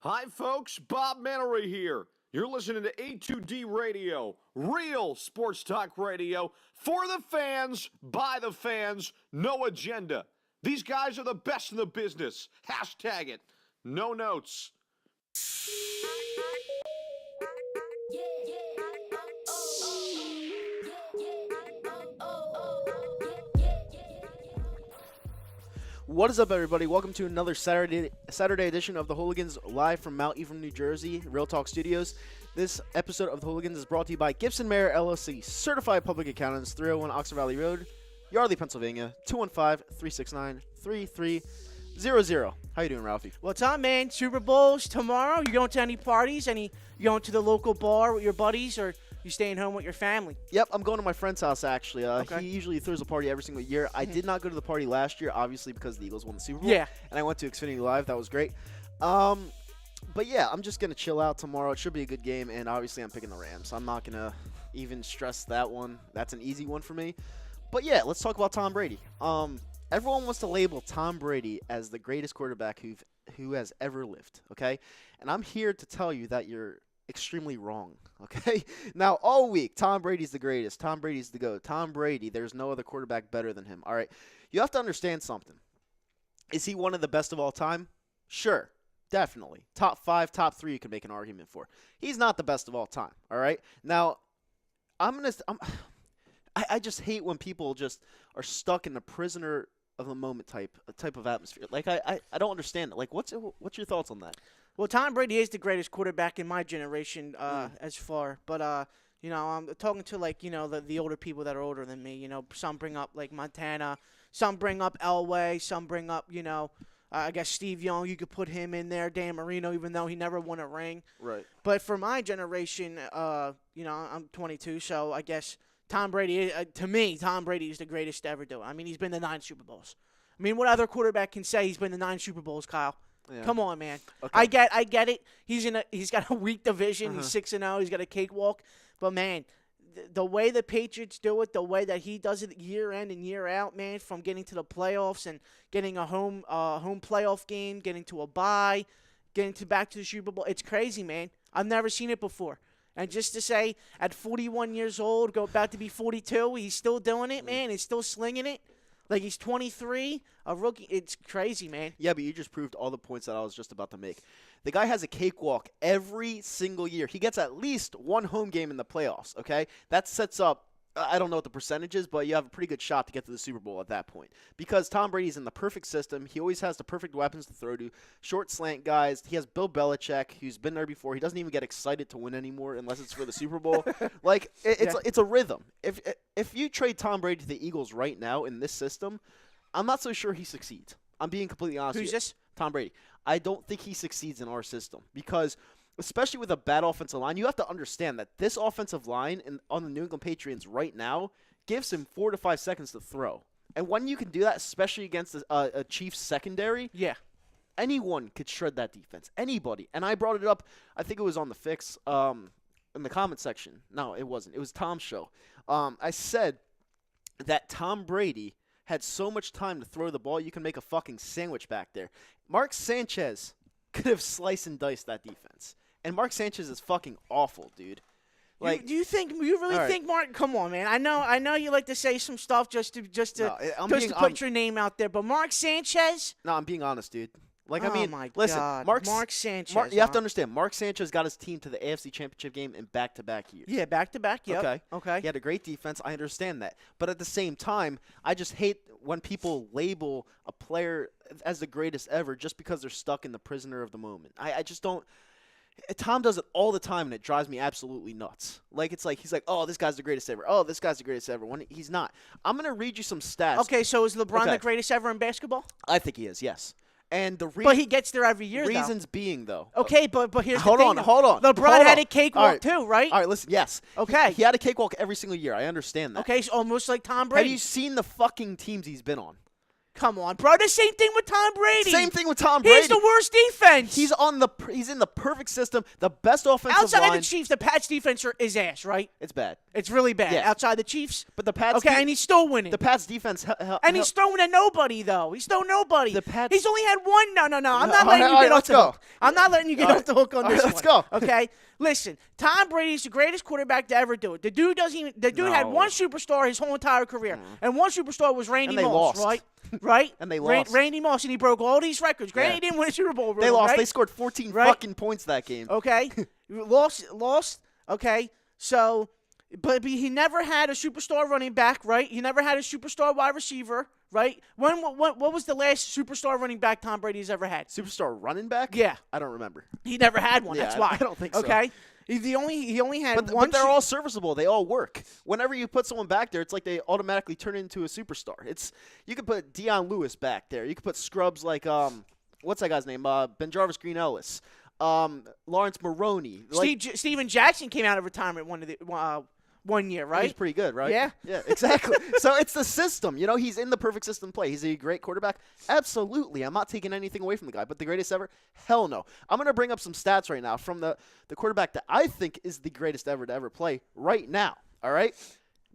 Hi, folks. Bob Mannery here. You're listening to A2D Radio, real sports talk radio for the fans, by the fans, no agenda. These guys are the best in the business. Hashtag it. No notes. What is up, everybody? Welcome to another Saturday edition of the Hooligans, live from Mount Ephraim, New Jersey, Real Talk Studios. This episode of the Hooligans is brought to you by Gibson Mayer LLC, certified public accountants, 301 Oxford Valley Road, Yardley, Pennsylvania, 215-369-3300. How you doing, Ralphie? What's up, man? Super Bowls tomorrow. You going to any parties? You going to the local bar with your buddies, or you staying home with your family? Yep, I'm going to my friend's house, actually. Okay. He usually throws a party every single year. I did not go to the party last year, obviously, because the Eagles won the Super Bowl. Yeah. And I went to Xfinity Live. That was great. But, yeah, I'm just going to chill out tomorrow. It should be a good game, and obviously I'm picking the Rams. I'm not going to even stress that one. That's an easy one for me. But, yeah, let's talk about Tom Brady. Everyone wants to label Tom Brady as the greatest quarterback who has ever lived, okay? And I'm here to tell you that you're extremely wrong, okay? Now, all week, Tom Brady's the greatest. Tom Brady's the GOAT. Tom Brady, there's no other quarterback better than him, all right? You have to understand something. Is he one of the best of all time? Sure, definitely. Top 5, top 3 you can make an argument for. He's not the best of all time, all right? Now, I just hate when people just are stuck in the prisoner of the moment type of atmosphere. Like, I don't understand it. Like, what's your thoughts on that? Well, Tom Brady is the greatest quarterback in my generation as far. But, I'm talking to, the older people that are older than me. You know, some bring up, Montana. Some bring up Elway. Some bring up, I guess Steve Young. You could put him in there. Dan Marino, even though he never won a ring. Right. But for my generation, I'm 22, so I guess Tom Brady, to me, Tom Brady is the greatest to ever do it. I mean, he's been to 9 Super Bowls. I mean, what other quarterback can say he's been to 9 Super Bowls, Kyle? Yeah. Come on, man. Okay. I get it. He's got a weak division. He's 6-0. He's got a cakewalk. But man, the way the Patriots do it, the way that he does it year in and year out, man, from getting to the playoffs and getting a home playoff game, getting to a bye, back to the Super Bowl, it's crazy, man. I've never seen it before. And just to say, at 41 years old, about to be 42, he's still doing it, man. He's still slinging it. Like he's 23, a rookie. It's crazy, man. Yeah, but you just proved all the points that I was just about to make. The guy has a cakewalk every single year. He gets at least one home game in the playoffs, okay? That sets up, I don't know what the percentage is, but you have a pretty good shot to get to the Super Bowl at that point. Because Tom Brady's in the perfect system. He always has the perfect weapons to throw to. Short slant guys. He has Bill Belichick, who's been there before. He doesn't even get excited to win anymore unless it's for the Super Bowl. Like, it's a rhythm. If you trade Tom Brady to the Eagles right now in this system, I'm not so sure he succeeds. I'm being completely honest with you. Who's this? Tom Brady. I don't think he succeeds in our system because – especially with a bad offensive line, you have to understand that this offensive line on the New England Patriots right now gives him 4 to 5 seconds to throw. And when you can do that, especially against a Chiefs secondary, anyone could shred that defense. Anybody. And I brought it up, I think it was on the Fix in the comment section. No, it wasn't. It was Tom's show. I said that Tom Brady had so much time to throw the ball, you can make a fucking sandwich back there. Mark Sanchez could have sliced and diced that defense. And Mark Sanchez is fucking awful, dude. Like, do you really think Mark? Come on, man. I know you like to say some stuff just to put your name out there, but Mark Sanchez? No, I'm being honest, dude. Like, oh I mean, my listen, God. Mark Sanchez. You have to understand, Mark Sanchez got his team to the AFC Championship game in back-to-back years. Yeah, back-to-back, yep. Okay. He had a great defense. I understand that. But at the same time, I just hate when people label a player as the greatest ever just because they're stuck in the prisoner of the moment. I just don't. Tom does it all the time, and it drives me absolutely nuts. Like, it's like he's like, oh, this guy's the greatest ever. Oh, this guy's the greatest ever. When he's not. I'm going to read you some stats. Okay, so is LeBron the greatest ever in basketball? I think he is, yes. And but he gets there every year, reasons being, though. Okay, but here's hold the thing. Hold on. LeBron had a cakewalk too, right? All right, listen, yes. Okay. He had a cakewalk every single year. I understand that. Okay, so almost like Tom Brady. Have you seen the fucking teams he's been on? Come on, bro. The same thing with Tom Brady. Same thing with Tom Brady. He's the worst defense. He's in the perfect system, the best offensive Outside line. of the Chiefs, the Pats defense is ass, right? It's bad. It's really bad. Yeah. Outside the Chiefs. But the Pats Okay, and he's still winning. The Pats defense and he's throwing at nobody, though. He's throwing nobody. The Pats- He's only had one. No. I'm not All letting right, you get off let's the go. hook. I'm not letting you get off the hook on this let's one. go. Okay? Listen, Tom Brady's the greatest quarterback to ever do it. The dude had one superstar his whole entire career. And one superstar was Randy And they Moss, lost. right? Right? And they lost. Randy Moss, and he broke all these records. Granted, Yeah. he didn't win a Super Bowl. They lost. Right? They scored 14 Right? fucking points that game. Okay? Lost. Okay? So, but he never had a superstar running back, right? He never had a superstar wide receiver, right? What was the last superstar running back Tom Brady's ever had? Superstar running back? Yeah. I don't remember. He never had one. Yeah, That's why. I don't think so. Okay? He only had But, one. but they're all serviceable. They all work. Whenever you put someone back there, it's like they automatically turn into a superstar. You could put Deion Lewis back there. You could put scrubs like what's that guy's name? Ben Jarvis Green Ellis, Lawrence Maroney. Steven Jackson came out of retirement one year, right? He's pretty good, right? Yeah. Yeah, exactly. So it's the system. You know, he's in the perfect system play. He's a great quarterback. Absolutely. I'm not taking anything away from the guy, but the greatest ever? Hell no. I'm going to bring up some stats right now from the quarterback that I think is the greatest ever to ever play right now. All right?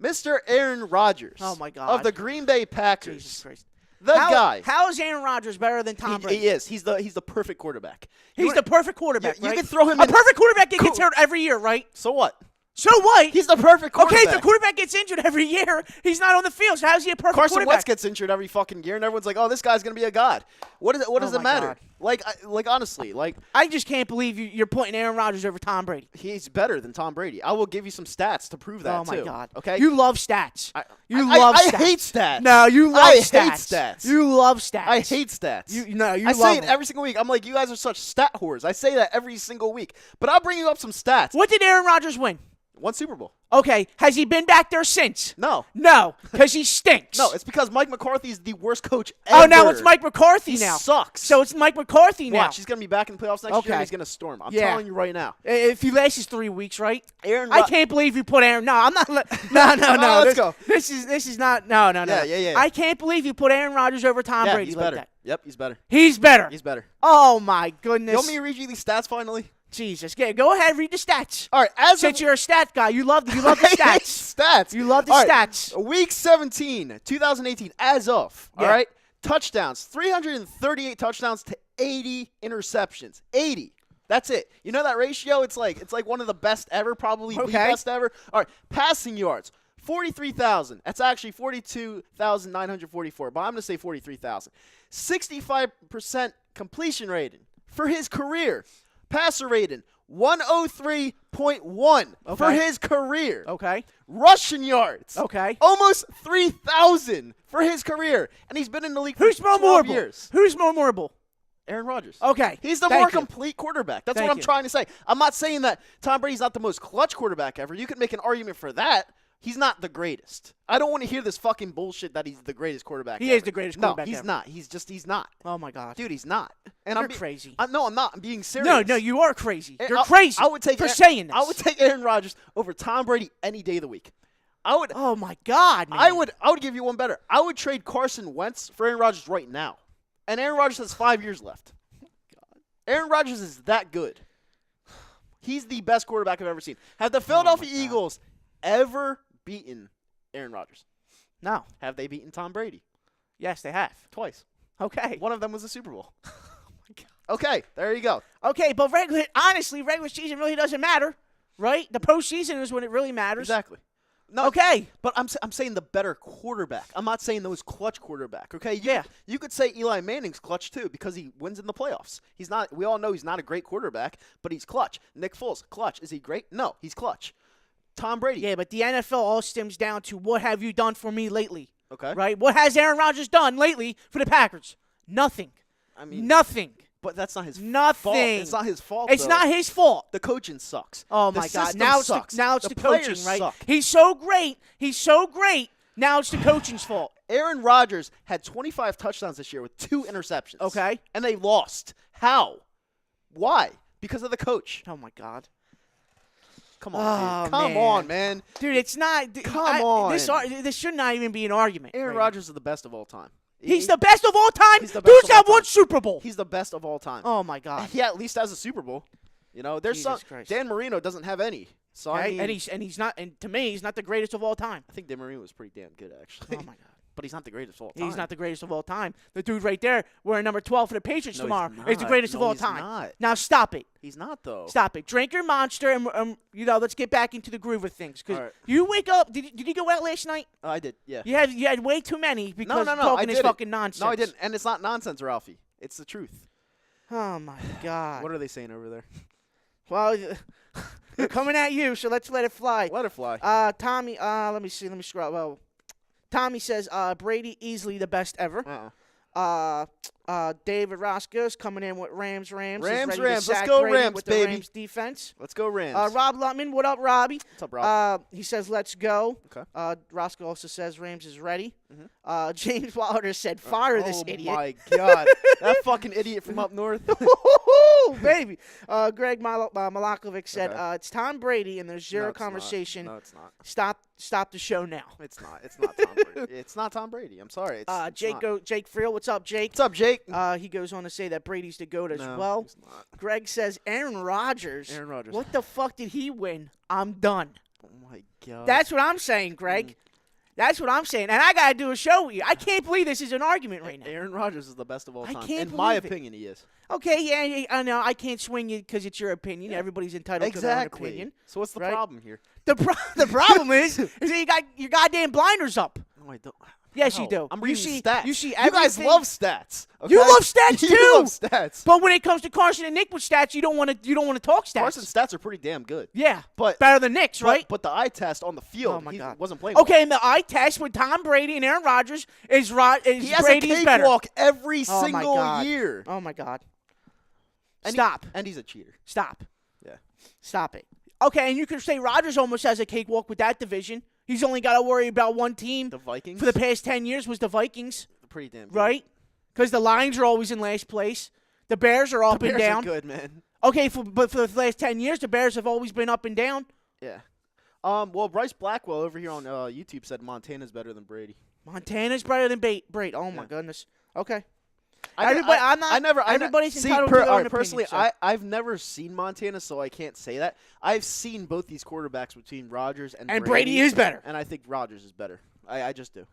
Mr. Aaron Rodgers. Oh, my God. Of the Green Bay Packers. Jesus Christ. The guy. How is Aaron Rodgers better than Tom Brady? He is. He's the perfect quarterback. He's the perfect quarterback, You right? can throw him a in. perfect quarterback gets hurt every year, right? So what? So what? He's the perfect quarterback. Okay, the quarterback gets injured every year. He's not on the field. So how's he a perfect Carson quarterback? Wentz gets injured every fucking year, and everyone's like, "Oh, this guy's gonna be a god." What does it my matter? God. Like honestly, I just can't believe you're putting Aaron Rodgers over Tom Brady. he's better than Tom Brady. I will give you some stats to prove that Oh my too. God. Okay. You love stats. I love stats. hate stats. No, you love I hate stats. stats. You love stats. I hate stats. You I love say it them. every single week. I'm like, you guys are such stat whores. I say that every single week. But I'll bring you up some stats. What did Aaron Rodgers win? One Super Bowl. Okay, has he been back there since? No. No, because he stinks. No, it's because Mike McCarthy is the worst coach ever. Oh, now it's Mike McCarthy He now. sucks. So it's Mike McCarthy now. Watch, he's gonna be back in the playoffs next year, Okay. and he's gonna storm. I'm Yeah. telling you right now. If he lasts 3 weeks, right? I I can't believe you put Aaron. No, I'm not. No. Let's go. This is not. No. Yeah. I can't believe you put Aaron Rodgers over Tom Yeah, Brady he's like better. that. Yep, he's better. He's better. He's better. Oh my goodness. You want me to read you these stats finally? Jesus. Yeah, go ahead, read the stats. All right, as Since of you're a stat guy, you love the I hate stats. stats. You love the All right, stats. Week 17, 2018, as of, Yeah. all right, touchdowns, 338 touchdowns to 80 interceptions. 80. That's it. You know that ratio? It's like one of the best ever, probably the Okay. best ever. All right, passing yards, 43,000. That's actually 42,944, but I'm going to say 43,000. 65% completion rating for his career. Passer rating, 103.1 for Okay. his career. Okay. Rushing yards. Okay. Almost 3,000 for his career. And he's been in the league for Who's more 12 memorable? years. Who's more memorable? Aaron Rodgers. Okay. He's the Thank more you. complete quarterback. That's Thank what I'm you. trying to say. I'm not saying that Tom Brady's not the most clutch quarterback ever. You could make an argument for that. He's not the greatest. I don't want to hear this fucking bullshit that he's the greatest quarterback He ever. is the greatest quarterback No, he's ever. not. He's not. Oh my God. Dude, he's not. And You're I'm crazy. No, I'm not. I'm being serious. No, you are crazy. You're I- crazy. I would take for Aaron- saying this. I would take Aaron Rodgers over Tom Brady any day of the week. Oh my God, man. I would give you one better. I would trade Carson Wentz for Aaron Rodgers right now. And Aaron Rodgers has 5 years left. Aaron Rodgers is that good. He's the best quarterback I've ever seen. Have the Philadelphia God. Eagles ever beaten Aaron Rodgers? No. Have they beaten Tom Brady? Yes, they have. Twice. Okay. One of them was the Super Bowl. Okay, there you go. Okay, but honestly, regular season really doesn't matter, right? The postseason is when it really matters. Exactly. No, Okay. But I'm saying the better quarterback. I'm not saying the most clutch quarterback. Okay. Yeah. You could say Eli Manning's clutch too because he wins in the playoffs. He's not. We all know he's not a great quarterback, but he's clutch. Nick Foles, clutch. Is he great? No, he's clutch. Tom Brady. Yeah, but the NFL all stems down to what have you done for me lately, Okay. right? What has Aaron Rodgers done lately for the Packers? Nothing. I mean, Nothing. but that's not his Nothing. fault. It's not his fault. It's though. not his fault. The coaching sucks. Oh The my God! system Now sucks. it's the players coaching, right? suck. He's so great. He's so great. Now it's the coaching's fault. Aaron Rodgers had 25 touchdowns this year with 2 interceptions. Okay. And they lost. How? Why? Because of the coach. Oh my God. Come on, Oh, dude. Come man. on, man. Dude, it's not. Come on. This should not even be an argument. Aaron right Rodgers is the best of all time. He's the best of all time. He's the best Dude's of all got one time. Super Bowl. He's the best of all time. Oh my God. He at least has a Super Bowl. You know, there's Jesus some. Christ. Dan Marino doesn't have any. So I Okay? mean, and he's not. And to me, he's not the greatest of all time. I think Dan Marino was pretty damn good actually. Oh my God. But he's not the greatest of all time. He's not the greatest of all time. The dude right there, wearing number 12 for the Patriots No, he's tomorrow, is the not. greatest of No, all he's time. not. Now stop it. He's not though. Stop it. Drink your monster, and let's get back into the groove of things. Because All right. you wake up. Did you go out last night? I did. Yeah. You had way too many because No. I talking this didn't. fucking nonsense. No, I didn't. And it's not nonsense, Ralphie. It's the truth. Oh my God. What are they saying over there? Well, they're coming at you, so let's let it fly. Let it fly. Tommy. Let me see. Let me scroll. Well, Tommy says Brady easily the best ever. David Roscoe's coming in with Rams. He's ready to Rams. sack Let's go Brady Rams, with the baby. Rams defense. Let's go Rams. Rob Lutman, what up, Robbie? What's up, Rob? He says, let's go. Okay. Roscoe also says Rams is ready. James Wilder said, fire this idiot. Oh, my God. That fucking idiot from up north. Baby. Greg Malakovic said, Okay. it's Tom Brady, and there's zero No, it's not. conversation. No, it's not. Stop the show now. It's not. It's not Tom Brady. It's not Tom Brady. I'm sorry. It's Jake not. Jake Friel, what's up, Jake? What's up, Jake? He goes on to say that Brady's the GOAT as No, well. he's not. Greg says Aaron Rodgers. Aaron Rodgers. What the fuck did he win? I'm done. Oh, my God. That's what I'm saying, Greg. That's what I'm saying. And I got to do a show with you. I can't believe this is an argument right now. Aaron Rodgers is the best of all I time. can't In my believe it. opinion, he is. Okay, yeah, I know. I can't swing you because it's your opinion. Everybody's entitled to their own opinion. So what's the right? problem here? The problem is that you got your goddamn blinders up. No, I don't. Yes, How? you do. I'm You reading see- stats. you see You guys everything- love stats. Okay? You love stats, You too. love stats. But when it comes to Carson and Nick with stats, you don't want to talk stats. Carson's stats are pretty damn good. Yeah, But better than Nick's, right? But the eye test on the field, Oh, my he God. wasn't playing. Well. Okay, and the eye test with Tom Brady and Aaron Rodgers is He has Brady's a better. cakewalk every Oh, my single God. year. Oh my God! And Stop! and he's a cheater. Stop! Yeah. Stop it! Okay, and you could say Rodgers almost has a cakewalk with that division. He's only got to worry about one team The Vikings for the past 10 years was the Vikings, They're pretty damn good. right? Because the Lions are always in last place. The Bears are up The and Bears down. are good, man. Okay, but for the last 10 years, the Bears have always been up and down. Yeah. Well, Bryce Blackwell over here on YouTube said Montana's better than Brady. Montana's better than Brady. Oh my Yeah. goodness. Okay. Everybody's Everybody's entitled to their own personally, opinion, so. I've never seen Montana, so I can't say that. I've seen both these quarterbacks between Rodgers and Brady is better. and I think Rodgers is better. I just do.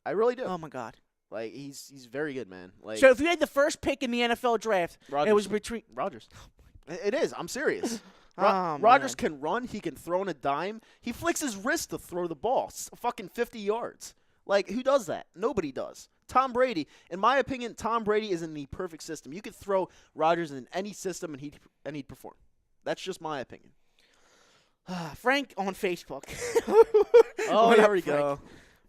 I really do. Oh my God. Like he's very good, man. Like So if you had the first pick in the NFL draft, it Rodgers. was between. Rodgers. It is. I'm serious. Oh, Rodgers man. can run. He can throw on a dime. He flicks his wrist to throw the ball. Fucking 50 yards. Like, who does that? Nobody does. Tom Brady, in my opinion, Tom Brady is in the perfect system. You could throw Rodgers in any system and he'd perform. That's just my opinion. Frank on Facebook. Oh, What here up, we Frank? go.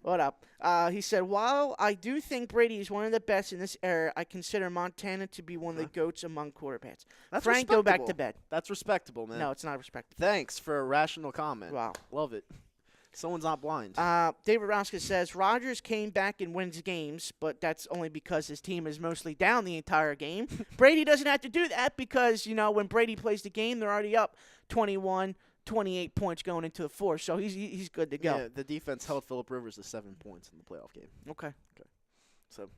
What up? He said, while I do think Brady is one of the best in this era, I consider Montana to be one of the GOATs among quarterbacks. That's Frank, go back to respectable. bed. That's respectable, man. No, it's not respectable. Thanks for a rational comment. Wow. Love it. Someone's not blind. David Roskin says, Rodgers came back and wins games, but that's only because his team is mostly down the entire game. Brady doesn't have to do that because, when Brady plays the game, they're already up 21, 28 points going into the fourth, so he's good to go. Yeah, the defense held Phillip Rivers to 7 points in the playoff game. Okay. So,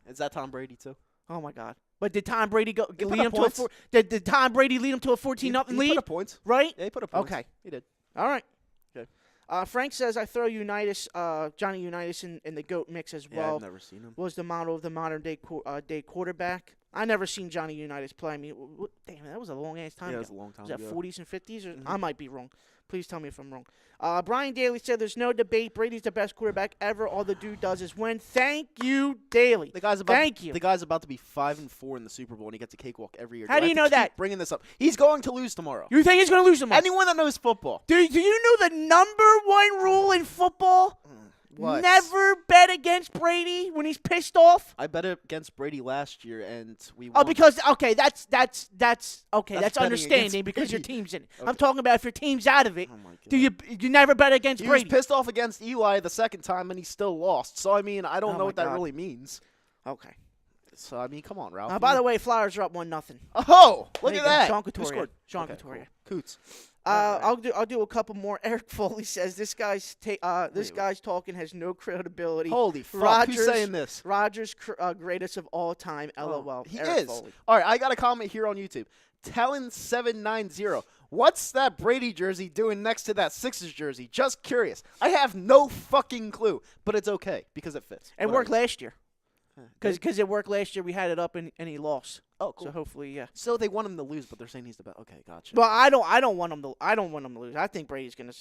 is that Tom Brady too? Oh my God! But did Tom Brady put lead up him to a points. did Tom Brady lead him to a 14-0 He lead? put up points. Right? Yeah, he put up points. Okay. He did. All right. Okay. Frank says I throw Johnny Unitas in the GOAT mix as Yeah, well. I've never seen him. Was the model of the modern day quarterback. I never seen Johnny Unitas play. I mean, damn, that was a long ass time Yeah, ago. it was a long time Was that ago. 40s and 50s? Or I might be wrong. Please tell me if I'm wrong. Brian Daly said there's no debate. Brady's the best quarterback ever. All the dude does is win. Thank you, Daly. The guy's about Thank you. The guy's about to be 5-4 in the Super Bowl, and he gets a cakewalk every year. How do I you have to know keep that? Bringing this up, he's going to lose tomorrow. You think he's going to lose tomorrow? Anyone that knows football, Do you know the number one rule in football? what? Never bet against Brady when he's pissed off. I bet against Brady last year, and we. Oh, won. because okay, that's okay, That's that's betting understanding against because your Brady. team's in it. Okay. I'm talking about if your team's out of it. Oh my God. Do you never bet against He Brady? was pissed off against Eli the second time, and he still lost. So I mean, I don't Oh know my what that God. really means. Okay. So I mean, come on, Ralph. By the way, Flyers are up 1-0. Oh, look There at you go. that. Sean Who Couturier. scored? Sean Okay, Couturier. Cool. Coots. I'll do a couple more. Eric Foley says this guy's talking has no credibility. Holy fuck! Who's saying this? Rogers greatest of all time. LOL. He Eric is. Foley. All right, I got a comment here on YouTube. Talon790. What's that Brady jersey doing next to that Sixers jersey? Just curious. I have no fucking clue, but it's okay because it fits. It Whatever. worked last year. Did- Because it worked last year. We had it up and he lost. Oh, cool. So hopefully, yeah. So they want him to lose, but they're saying he's the best. Okay, gotcha. Well, I don't want him to lose. I think Brady's gonna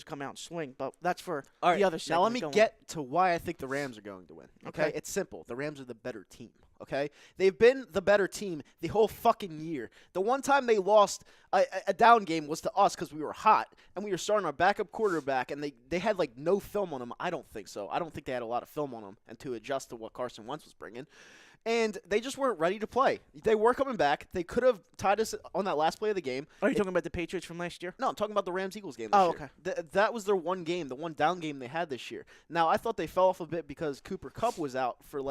come out and swing. But that's for All right, the other now let segment me going. get to why I think the Rams are going to win. Okay? Okay. It's simple. The Rams are the better team. Okay? They've been the better team the whole fucking year. The one time they lost a down game was to us because we were hot and we were starting our backup quarterback and they had like no film on him. I don't think so. I don't think they had a lot of film on him and to adjust to what Carson Wentz was bringing. And they just weren't ready to play. They were coming back. They could have tied us on that last play of the game. Are you talking about the Patriots from last year? No, I'm talking about the Rams-Eagles game this Oh, year. okay. That was their one game, the one down game they had this year. Now, I thought they fell off a bit because Cooper Kupp was out for,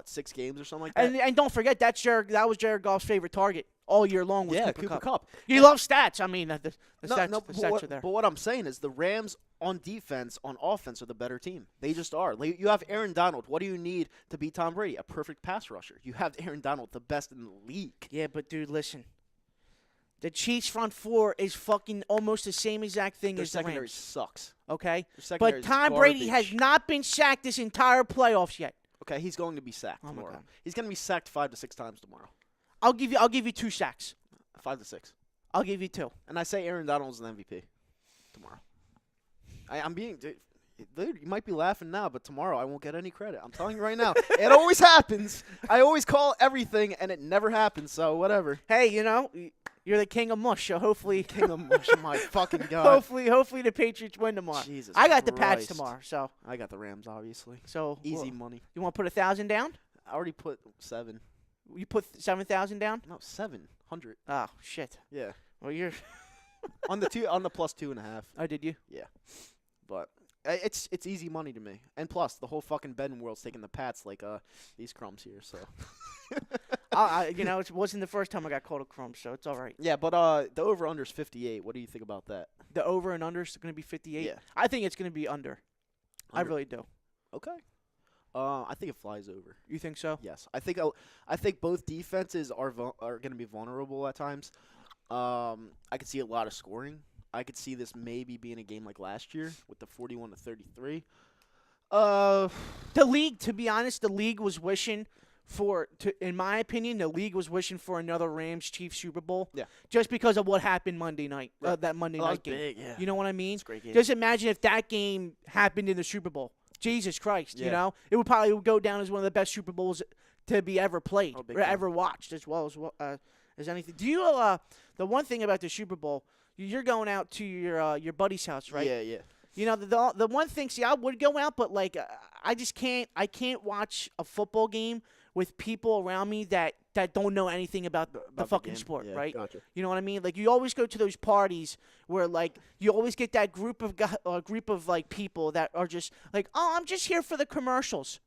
6 games or something like that? And don't forget that was Jared Goff's favorite target all year long. Was yeah, Cooper Kupp. Kupp. He loves stats. I mean, the stats, No, the stats are there. but what I'm saying is the Rams on defense, on offense, are the better team. They just are. You have Aaron Donald. What do you need to beat Tom Brady? A perfect pass rusher. You have Aaron Donald, the best in the league. Yeah, but dude, listen. The Chiefs' front four is fucking almost the same exact thing Their as the secondary Rams. sucks. Okay, Their secondary but is Tom Brady garbage. has not been sacked this entire playoffs yet. Okay, he's going to be sacked Oh my tomorrow. God. He's going to be sacked 5 to 6 times tomorrow. I'll give you 2 sacks. 5 to 6. I'll give you 2. And I say Aaron Donald's an MVP tomorrow. I'm being dude, you might be laughing now, but tomorrow I won't get any credit. I'm telling you right now. It always happens. I always call everything, and it never happens, so whatever. Hey, you're the king of mush, so hopefully, King of mush, my fucking God. hopefully the Patriots win tomorrow. Jesus I got the Pats Christ. tomorrow, so I got the Rams, obviously. easy. Money. You want to put 1,000 down? I already put 7. You put 7,000 down? No, 700. Oh shit. Yeah. Well, you're. on the plus 2.5. Oh, did you? But it's easy money to me. And plus, the whole fucking betting world's taking the Pats like these crumbs here. So. It wasn't the first time I got called a crumb, so it's all right. Yeah, but the over/under is 58. What do you think about that? The over and under is going to be 58. Yeah. I think it's going to be under. I Under. really do. Okay. I think it flies over. You think so? Yes, I think both defenses are going to be vulnerable at times. I could see a lot of scoring. I could see this maybe being a game like last year with the 41-33. The league, to be honest, the league was wishing in my opinion, the league was wishing for another Rams-Chiefs Super Bowl. Yeah. Just because of what happened Monday night, Right. that Monday that was night game. big, yeah. You know what I mean? It's a great game. Just imagine if that game happened in the Super Bowl. Jesus Christ, Yeah. it would probably go down as one of the best Super Bowls to be ever played Oh, big or time. ever watched as well as anything. Do you the one thing about the Super Bowl, you're going out to your buddy's house, right? Yeah. The one thing, see, I would go out, but I just can't. I can't watch a football game with people around me that don't know anything about the fucking game. sport, Yeah, right? gotcha. You know what I mean? Like you always go to those parties where you always get that group of people that are just like, oh, I'm just here for the commercials.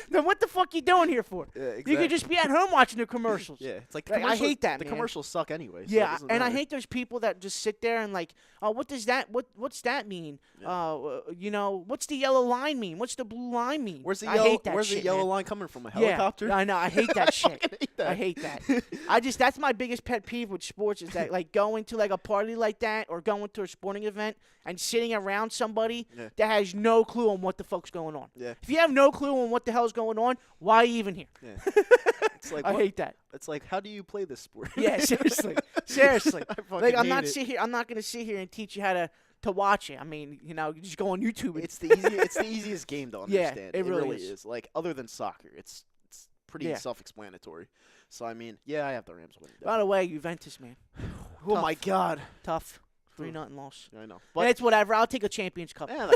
Then what the fuck you doing here for? Yeah, You exactly. could just be at home watching the commercials. Yeah, it's like the Like, I commercials, hate that, The man. commercials suck anyway. So it Yeah, doesn't and I matter. hate those people that just sit there and oh, what does that what's that mean? What's the yellow line mean? What's the blue line mean? Where's the I yellow? hate that Where's shit, the yellow man. line coming from? A Yeah, helicopter? I know. I hate that shit. fucking hate that. I hate that. That's my biggest pet peeve with sports is that going to a party like that or going to a sporting event and sitting around somebody Yeah. that has no clue on what the fuck's going on. Yeah. If you have no clue on what the hell's going on, why are you even here? Yeah. It's like I what- hate that. It's like, how do you play this sport? Yeah, seriously. I fucking I'm hate not it. I'm not gonna sit here and teach you how to watch it. I mean, you just go on YouTube. It's the easiest game to Yeah, understand. it really is. is. Like other than soccer, it's pretty Yeah. self-explanatory. So I mean, yeah, I have the Rams winning. By the way, Juventus, man, Oh tough. my God, tough. 3-0 loss. I know. But But it's whatever. I'll take a Champions Cup. yeah,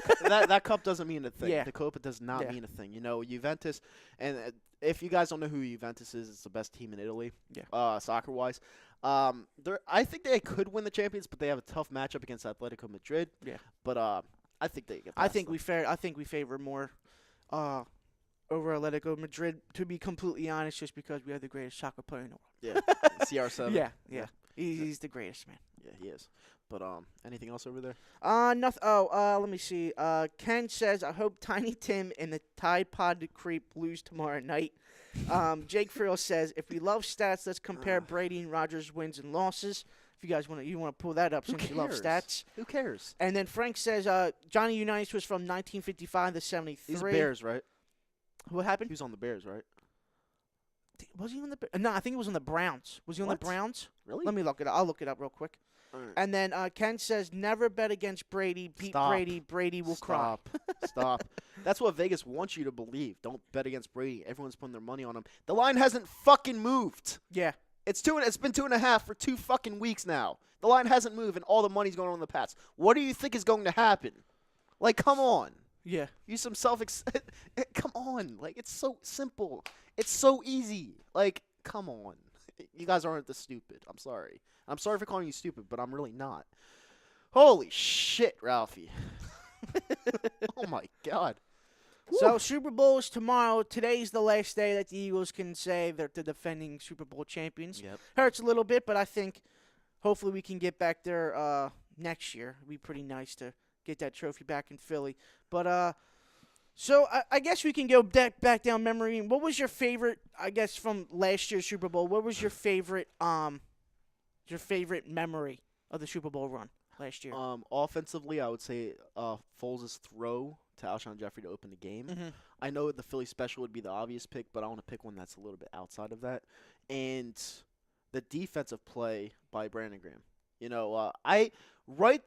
that cup doesn't mean a thing. Yeah. The Copa does not Yeah. mean a thing. Juventus, and if you guys don't know who Juventus is, it's the best team in Italy. Yeah. Soccer-wise. I think they could win the Champions, but they have a tough matchup against Atletico Madrid. Yeah. But I think they get. I past think them. we favor more, or over Atletico Madrid, to be completely honest, just because we have the greatest soccer player in the world. Yeah, CR7. Yeah. He's the greatest, man. Yeah, he is. But anything else over there? Nothing. Let me see. Ken says, I hope Tiny Tim and the Tide Pod Creep lose tomorrow night. Jake Frill says, if we love stats, let's compare Brady and Rodgers' wins and losses. If you guys want to pull that up since you love stats. Who cares? And then Frank says, Johnny Unitas was from 1955 to 73. He's Bears, right? What happened? He was on the Bears, right? Was he on the? No, I think he was on the Browns. Was he on the Browns? Really? Let me look it up. I'll look it up real quick. All right. And then Ken says, never bet against Brady. Beat Stop. Brady. Brady will cry. Stop. That's what Vegas wants you to believe. Don't bet against Brady. Everyone's putting their money on him. The line hasn't fucking moved. Yeah. It's been 2.5 for 2 fucking weeks now. The line hasn't moved, and all the money's going on the Pats. What do you think is going to happen? Like, come on. Yeah. Use some come on. Like, it's so simple. It's so easy. Like, come on. You guys aren't this stupid. I'm sorry. I'm sorry for calling you stupid, but I'm really not. Holy shit, Ralphie. Oh, my God. So, Super Bowl is tomorrow. Today's the last day that the Eagles can say they're the defending Super Bowl champions. Yep. Hurts a little bit, but I think hopefully we can get back there next year. It'd be pretty nice to get that trophy back in Philly. But, so I guess we can go back down memory. What was your favorite, I guess, from last year's Super Bowl? What was your favorite memory of the Super Bowl run last year? Offensively, I would say Foles' throw to Alshon Jeffrey to open the game. Mm-hmm. I know the Philly special would be the obvious pick, but I want to pick one that's a little bit outside of that. And the defensive play by Brandon Graham. Right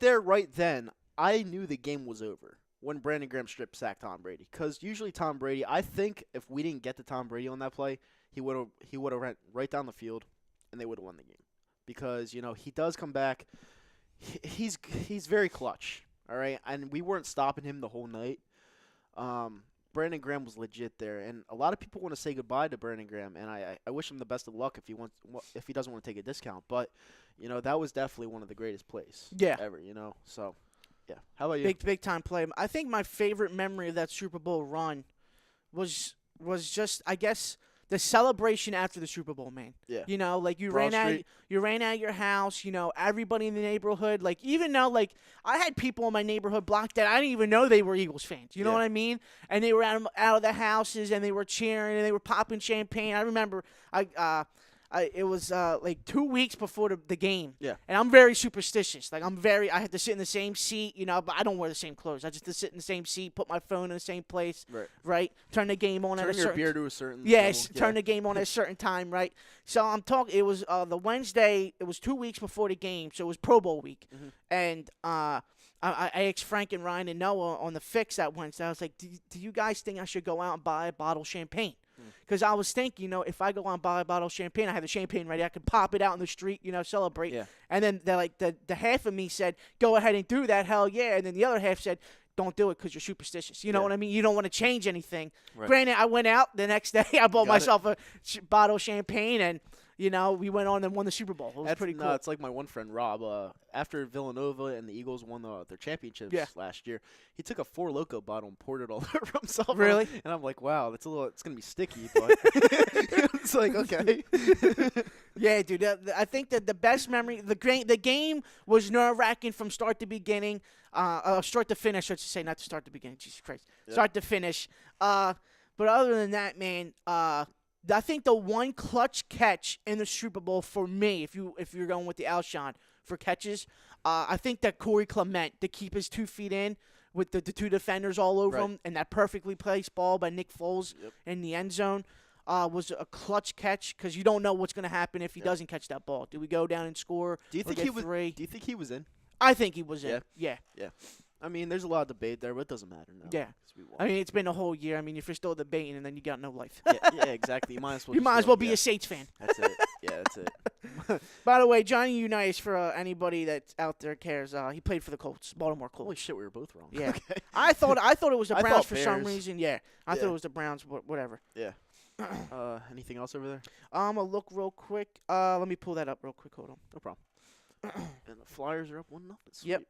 then, I knew the game was over when Brandon Graham strip sacked Tom Brady. Because usually Tom Brady, I think if we didn't get to Tom Brady on that play, he would have ran right down the field, and they would have won the game. Because, he does come back. He's very clutch, all right? And we weren't stopping him the whole night. Brandon Graham was legit there. And a lot of people want to say goodbye to Brandon Graham, and I wish him the best of luck if he doesn't want to take a discount. But, that was definitely one of the greatest plays ever, So, yeah. How about you? Big time play. I think my favorite memory of that Super Bowl run was just, I guess, the celebration after the Super Bowl, man. Yeah. You Broad ran out Street. you ran out of your house, everybody in the neighborhood, even though I had people in my neighborhood block that I didn't even know they were Eagles fans. You know what I mean? And they were out of the houses and they were cheering and they were popping champagne. I remember it was 2 weeks before the game. Yeah. And I'm very superstitious. I had to sit in the same seat, but I don't wear the same clothes. I just had to sit in the same seat, put my phone in the same place, right? Turn the game on at a certain Turn your beer to a certain Yes, level. turn the game on at a certain time, right? So I'm talking, it was the Wednesday, it was 2 weeks before the game, so it was Pro Bowl week. Mm-hmm. And I asked Frank and Ryan and Noah on the fix that Wednesday, I was like, do you guys think I should go out and buy a bottle of champagne? Because I was thinking, if I go out and buy a bottle of champagne, I have the champagne ready. I can pop it out in the street, celebrate. Yeah. And then the half of me said, go ahead and do that, hell yeah. And then the other half said, don't do it because you're superstitious. You know what I mean? You don't want to change anything. Right. Granted, I went out the next day. I bought Got myself a bottle of champagne, and we went on and won the Super Bowl. It was pretty cool. It's like my one friend Rob. After Villanova and the Eagles won their championships last year, he took a Four Loko bottle and poured it all over himself. Really? And I'm like, wow, it's gonna be sticky, but it's like okay. Yeah, dude. I think that the best memory, the game was nerve-wracking from start to beginning, start to finish. I should say, not to start to beginning. Jesus Christ, start to finish. But other than that, man, I think the one clutch catch in the Super Bowl for me, if you're going with the Alshon for catches, I think that Corey Clement to keep his 2 feet in with the two defenders all over him, and that perfectly placed ball by Nick Foles in the end zone was a clutch catch because you don't know what's going to happen if he doesn't catch that ball. Do we go down and score? Do you think he was? Do you think he was in? I think he was in. Yeah. I mean, there's a lot of debate there, but it doesn't matter now. Yeah. I mean, it's been a whole year. I mean, if you're still debating, and then you got no life. yeah, exactly. You might as well be a Saints fan. That's it. Yeah, that's it. By the way, Johnny Unitas, for anybody that's out there cares, he played for the Colts, Baltimore Colts. Holy shit, we were both wrong. Yeah. Okay. I thought it was the I Browns thought for some Bears. reason. Yeah. I thought it was the Browns, but whatever. Yeah. Anything else over there? I'm going to look real quick. Let me pull that up real quick. Hold on. No problem. And the Flyers are up 1-0. Yep.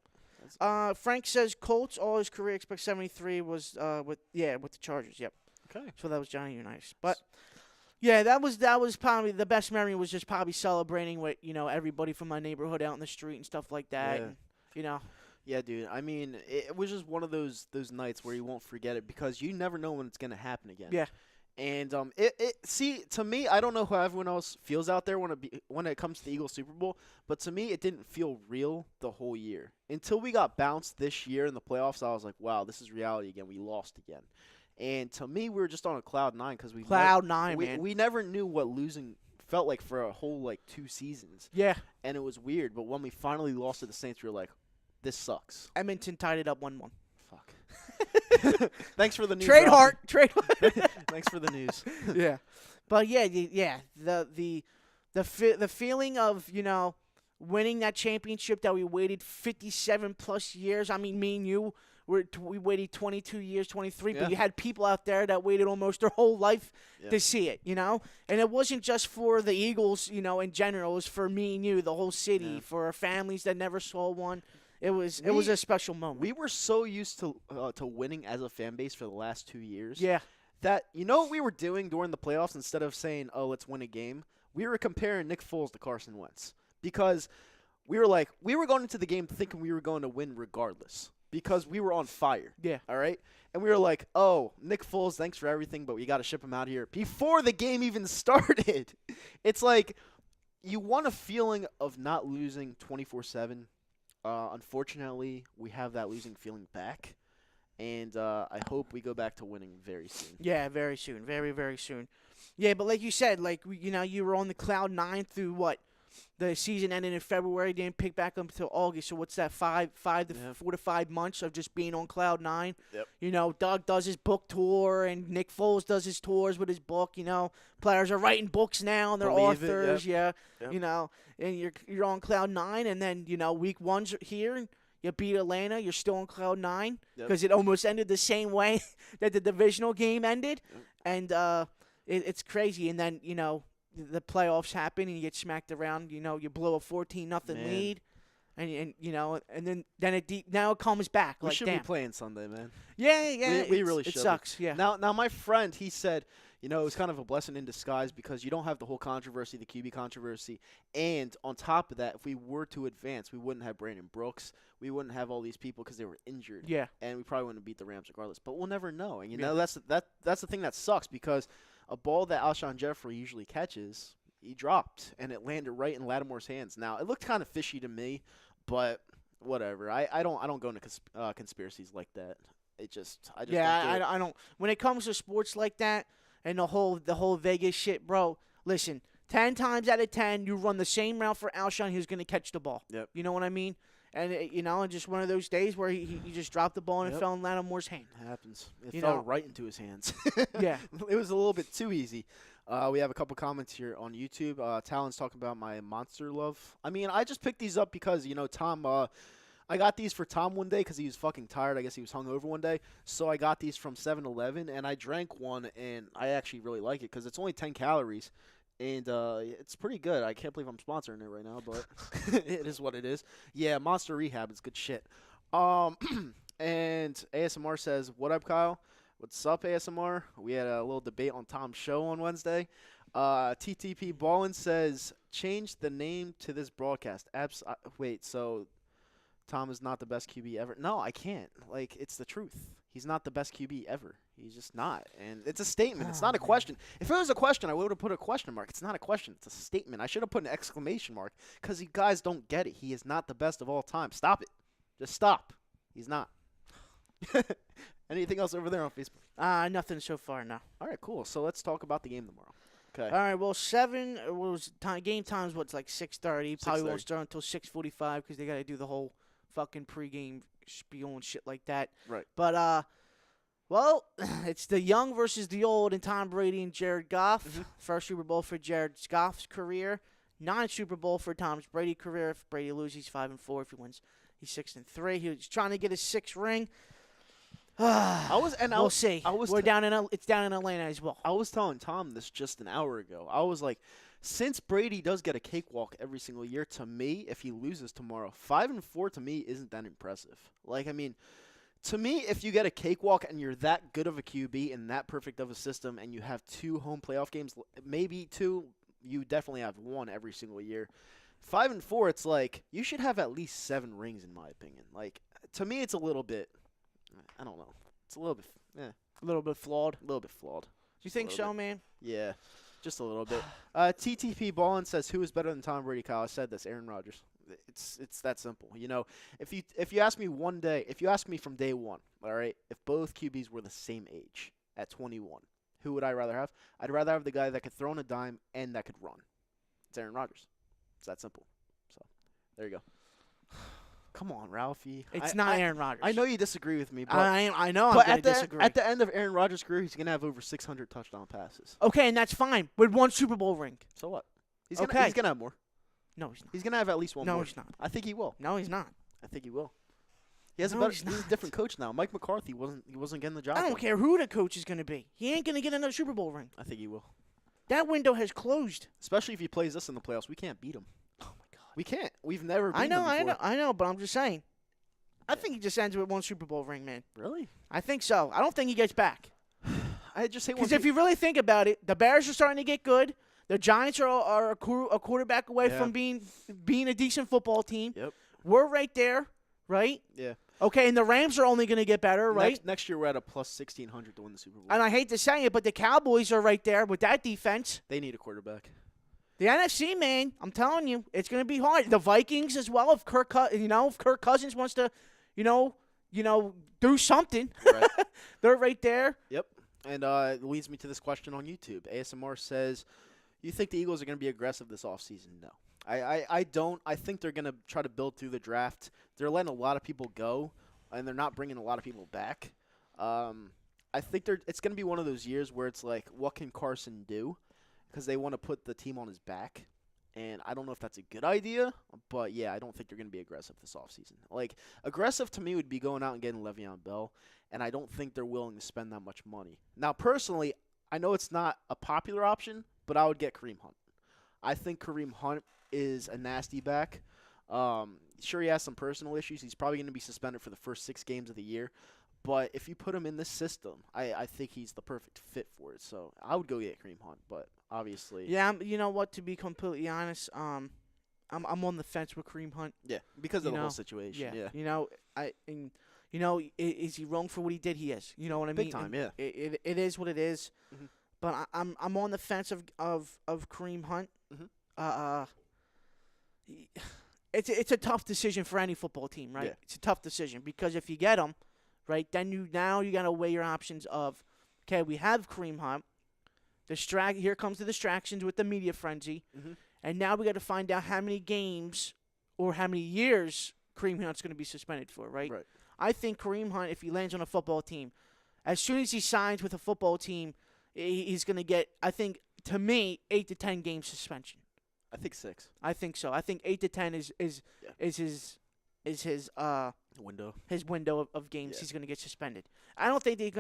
Frank says Colts all his career expect 73 was with the Chargers. Yep. Okay. So that was Johnny Unitas. But yeah, that was probably the best memory. Was just probably celebrating with everybody from my neighborhood out in the street and stuff like that. Yeah. And, Yeah, dude. I mean, it was just one of those nights where you won't forget it because you never know when it's gonna happen again. Yeah. And see, to me, I don't know how everyone else feels out there when it comes to the Eagles Super Bowl, but to me, it didn't feel real the whole year until we got bounced this year in the playoffs. I was like, wow, this is reality again. We lost again, and to me, we were just on a cloud nine because man. We never knew what losing felt like for a whole 2 seasons. Yeah. And it was weird, but when we finally lost to the Saints, we were like, this sucks. Edmonton tied it up 1-1. Fuck. Thanks for the news. Trade Ralphie. Trade. Thanks for the news. Yeah. But yeah, the feeling of, winning that championship that we waited 57 plus years. I mean, me and you we waited 22 years, 23, Yeah. but you had people out there that waited almost their whole life to see it, And it wasn't just for the Eagles, in general. It was for me and you, the whole city, for our families that never saw one. It was a special moment. We were so used to winning as a fan base for the last 2 years. Yeah. That what we were doing during the playoffs instead of saying, "Oh, let's win a game." We were comparing Nick Foles to Carson Wentz because we were going into the game thinking we were going to win regardless because we were on fire. Yeah. All right? And we were like, "Oh, Nick Foles, thanks for everything, but we got to ship him out here before the game even started." It's like you want a feeling of not losing 24/7. Unfortunately, we have that losing feeling back, and I hope we go back to winning very soon. Yeah, very soon, very very soon. Yeah, but like you said, you were on the cloud nine through what? The season ended in February, didn't pick back up until August. So what's that? 4 to 5 months of just being on cloud nine. Yep. Doug does his book tour, and Nick Foles does his tours with his book. Players are writing books now, and they're Believe it, authors. yep. Yeah. And you're on cloud nine, and then week one's here. You beat Atlanta, you're still on cloud nine because it almost ended the same way that the divisional game ended, and it's crazy. And then the playoffs happen and you get smacked around. You blow a 14-0 lead, and then it comes back. We like, should damn. be playing Sunday, man. Yeah. We really should. It sucks. Yeah. Now my friend, he said, it was kind of a blessing in disguise because you don't have the whole controversy, the QB controversy, and on top of that, if we were to advance, we wouldn't have Brandon Brooks, we wouldn't have all these people because they were injured. Yeah. And we probably wouldn't beat the Rams regardless. But we'll never know. And that's the thing that sucks because a ball that Alshon Jeffrey usually catches, he dropped, and it landed right in Lattimore's hands. Now, it looked kind of fishy to me, but whatever. I don't go into conspiracies like that. I just don't do it. I don't. When it comes to sports like that and the whole Vegas shit, bro, listen, 10 times out of 10, you run the same route for Alshon, he's going to catch the ball. Yep. You know what I mean? And, and just one of those days where he just dropped the ball and it fell in Lattimore's hand. It happens. It fell right into his hands. Yeah. It was a little bit too easy. We have a couple comments here on YouTube. Talon's talking about my Monster Love. I mean, I just picked these up because, Tom, I got these for Tom one day because he was fucking tired. I guess he was hungover one day. So I got these from 7-Eleven, and I drank one, and I actually really like it because it's only 10 calories. And it's pretty good. I can't believe I'm sponsoring it right now, but it is what it is. Yeah, Monster Rehab is good shit. And ASMR says, "What up, Kyle? What's up, ASMR?" We had a little debate on Tom's show on Wednesday. TTP Ballin says, "Change the name to this broadcast." Wait, so Tom is not the best QB ever? No, I can't. It's the truth. He's not the best QB ever. He's just not. And it's a statement. It's not a question. If it was a question, I would have put a question mark. It's not a question. It's a statement. I should have put an exclamation mark because you guys don't get it. He is not the best of all time. Stop it. Just stop. He's not. Anything else over there on Facebook? Nothing so far, no. All right, cool. So let's talk about the game tomorrow. Okay. All right, well, game time's what's like 6:30. Probably won't start until 6:45 because they got to do the whole fucking pregame spiel and shit like that. Right. But well, it's the young versus the old in Tom Brady and Jared Goff. Mm-hmm. First Super Bowl for Jared Goff's career. Non-Super Bowl for Tom's Brady career. If Brady loses, he's 5-4. If he wins, he's 6-3. He was trying to get his 6th ring. We'll see. It's down in Atlanta as well. I was telling Tom this just an hour ago. I was like, since Brady does get a cakewalk every single year, to me, if he loses tomorrow, 5-4 to me isn't that impressive. To me, if you get a cakewalk and you're that good of a QB and that perfect of a system and you have 2 home playoff games, maybe 2, you definitely have 1 every single year. 5-4, it's like you should have at least 7 rings in my opinion. Like, to me, it's a little bit, I don't know. It's a little bit, A little bit flawed. a little bit flawed. Do you think so, man? Yeah, just a little bit. TTP Ballin says, who is better than Tom Brady, Kyle? I said this, Aaron Rodgers. It's that simple. You know, if you ask me one day, if you ask me from day one, all right, if both QBs were the same age at 21, who would I rather have? I'd rather have the guy that could throw on a dime and that could run. It's Aaron Rodgers. It's that simple. So, there you go. Come on, Ralphie. It's not Aaron Rodgers. I know you disagree with me, but I know but I'm going to disagree. at the end of Aaron Rodgers' career, he's going to have over 600 touchdown passes. Okay, and that's fine. With 1 Super Bowl ring. So what? He's Okay. going to have more. No, he's not. He's going to have at least 1 more. No, he's not. I think he will. No, he's not. I think he will. He has No, he's he's a not. different coach now. Mike McCarthy wasn't getting the job I done. don't care who the coach is going to be. He ain't going to get another Super Bowl ring. I think he will. That window has closed. Especially if he plays us in the playoffs. We can't beat him. Oh, my God. We can't. We've never beaten him before. I know, but I'm just saying. I think he just ends with 1 Super Bowl ring, man. Really? I think so. I don't think he gets back. I just hate when Because if you really think about it, the Bears are starting to get good. The Giants are a quarterback away from being a decent football team. Yep. We're right there, right? Yeah. Okay, and the Rams are only going to get better, right? Next year we're at a plus 1,600 to win the Super Bowl. And I hate to say it, but the Cowboys are right there with that defense. They need a quarterback. The NFC, man, I'm telling you, it's going to be hard. The Vikings as well. If Kirk Cousins wants to, do something, Right. they're right there. Yep. And it leads me to this question on YouTube. ASMR says, you think the Eagles are going to be aggressive this offseason? No. I don't. I think they're going to try to build through the draft. They're letting a lot of people go, and they're not bringing a lot of people back. I think it's going to be one of those years where it's like, what can Carson do? Because they want to put the team on his back. And I don't know if that's a good idea, but, yeah, I don't think they're going to be aggressive this offseason. Like, aggressive to me would be going out and getting Le'Veon Bell, and I don't think they're willing to spend that much money. Now, personally, I know it's not a popular option, but I would get Kareem Hunt. I think Kareem Hunt is a nasty back. Sure, he has some personal issues. He's probably going to be suspended for the first 6 games of the year. But if you put him in this system, I think he's the perfect fit for it. So I would go get Kareem Hunt, but obviously. Yeah, you know what? To be completely honest, I'm on the fence with Kareem Hunt. Yeah, because of the whole situation. Yeah. Is he wrong for what he did? He is. You know what I mean? Big time, yeah. It is what it is. Mhm. But I'm on the fence of Kareem Hunt. Mhm. It's a tough decision for any football team, right? Yeah. It's a tough decision because if you get him, right, then you got to weigh your options of, okay, we have Kareem Hunt. Here comes the distractions with the media frenzy, Mhm. and now we got to find out how many games or how many years Kareem Hunt's going to be suspended for, right? Right. I think Kareem Hunt, if he lands on a football team, as soon as he signs with a football team, he's going to get, I think, to me, 8 to 10 game suspension. I think 6. I think so. I think 8 to 10 is his Window. his window of games. Yeah. He's going to get suspended. I don't think they're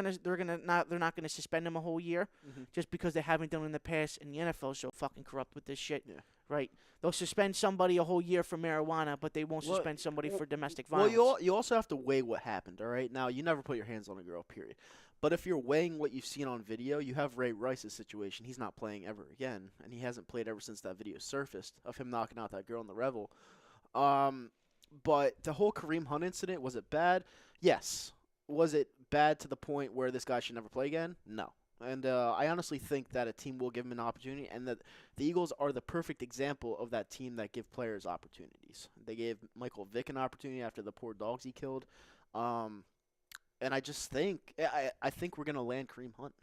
not going to suspend him a whole year Mhm. just because they haven't done it in the past, and the NFL is so fucking corrupt with this shit. Yeah. Right? They'll suspend somebody a whole year for marijuana, but they won't Well, suspend somebody for domestic violence. Well, you also have to weigh what happened, all right? Now, you never put your hands on a girl, period. But if you're weighing what you've seen on video, you have Ray Rice's situation. He's not playing ever again, and he hasn't played ever since that video surfaced of him knocking out that girl in the Revel. But the whole Kareem Hunt incident, was it bad? Yes. Was it bad to the point where this guy should never play again? No. And I honestly think that a team will give him an opportunity, and that the Eagles are the perfect example of that team that give players opportunities. They gave Michael Vick an opportunity after the poor dogs he killed. And I just think I think we're going to land Kareem Hunt.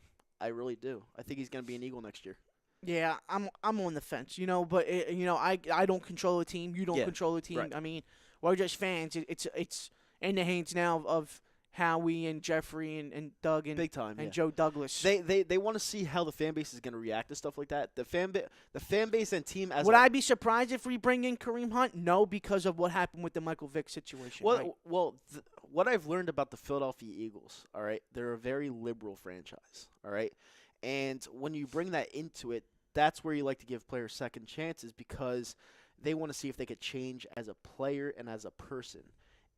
I really do. I think he's going to be an Eagle next year. Yeah, I'm on the fence, but I don't control the team. You don't control the team. Right. I mean, we're just fans. It's in the hands now of Howie and Jeffrey and Doug and Big time, and yeah. Joe Douglas. They want to see how the fan base is going to react to stuff like that. The fan base and team as Would I be surprised if we bring in Kareem Hunt? No, because of what happened with the Michael Vick situation. Well, right? what I've learned about the Philadelphia Eagles, all right, they're a very liberal franchise, all right? And when you bring that into it, that's where you like to give players second chances because they want to see if they could change as a player and as a person.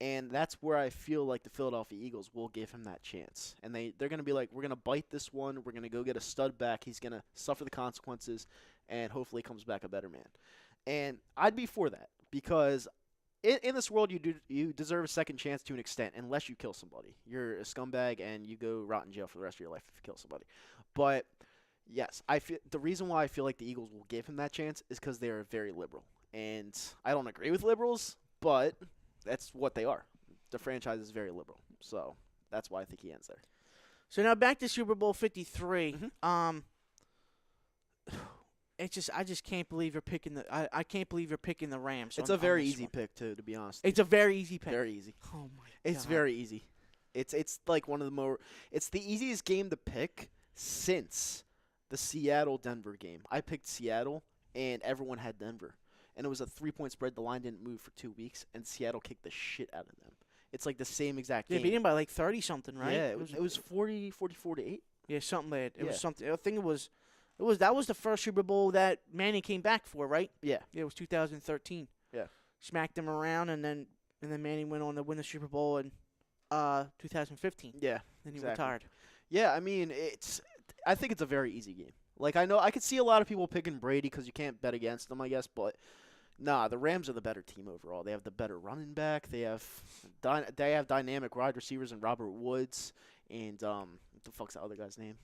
And that's where I feel like the Philadelphia Eagles will give him that chance. And they're going to be like, we're going to bite this one. We're going to go get a stud back. He's going to suffer the consequences, and hopefully comes back a better man. And I'd be for that because in this world, you deserve a second chance to an extent unless you kill somebody. You're a scumbag, and you go rot in jail for the rest of your life if you kill somebody. But, yes, the reason why I feel like the Eagles will give him that chance is because they're very liberal. And I don't agree with liberals, but that's what they are. The franchise is very liberal. So that's why I think he ends there. So now back to Super Bowl 53. Mm-hmm. I just can't believe you're picking I can't believe you're picking the Rams. It's a very easy pick too, to be honest. It's a very easy pick. Very easy. Oh my god. It's very easy. It's like one of the more. It's the easiest game to pick since the Seattle-Denver game. I picked Seattle, and everyone had Denver. And it was a 3-point spread. The line didn't move for 2 weeks, and Seattle kicked the shit out of them. It's like the same exact game. They beat him by like 30-something, right? Yeah, it was 44-8. Yeah, something like that. It Yeah. was something. I think that was the first Super Bowl that Manning came back for, right? Yeah. Yeah, it was 2013. Yeah. Smacked him around, and then Manning went on to win the Super Bowl in 2015. Yeah. Then he exactly. retired. Yeah, I mean, I think it's a very easy game. Like, I know I could see a lot of people picking Brady because you can't bet against them, I guess, but nah, the Rams are the better team overall. They have the better running back. They have dynamic wide receivers in Robert Woods and what the fuck's the other guy's name?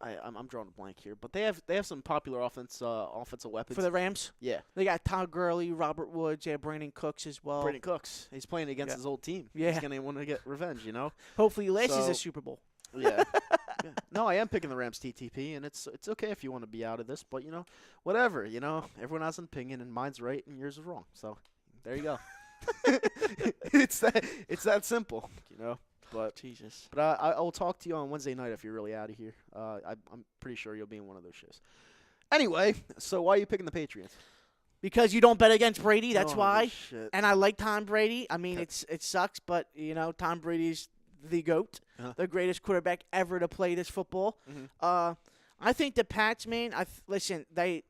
I'm drawing a blank here, but they have some popular offensive weapons For the Rams? Yeah, They got Todd Gurley, Robert Woods, Brandon Cooks as well. Brandon Cooks. He's playing against his old team. Yeah. He's gonna want to get revenge, you know. Hopefully he lasts So- the Super Bowl. Yeah. Yeah. No, I am picking the Rams TTP, and it's okay if you want to be out of this, but whatever. Everyone has an opinion, and mine's right and yours is wrong. So there you go. it's that simple, But Jesus. But I will talk to you on Wednesday night if you're really out of here. I'm pretty sure you'll be in one of those shows. Anyway, so why are you picking the Patriots? Because you don't bet against Brady, that's Oh, why. Shit. And I like Tom Brady. I mean, it sucks, but Tom Brady's the GOAT, the greatest quarterback ever to play this football. Mhm. I think the Pats, man. Listen, they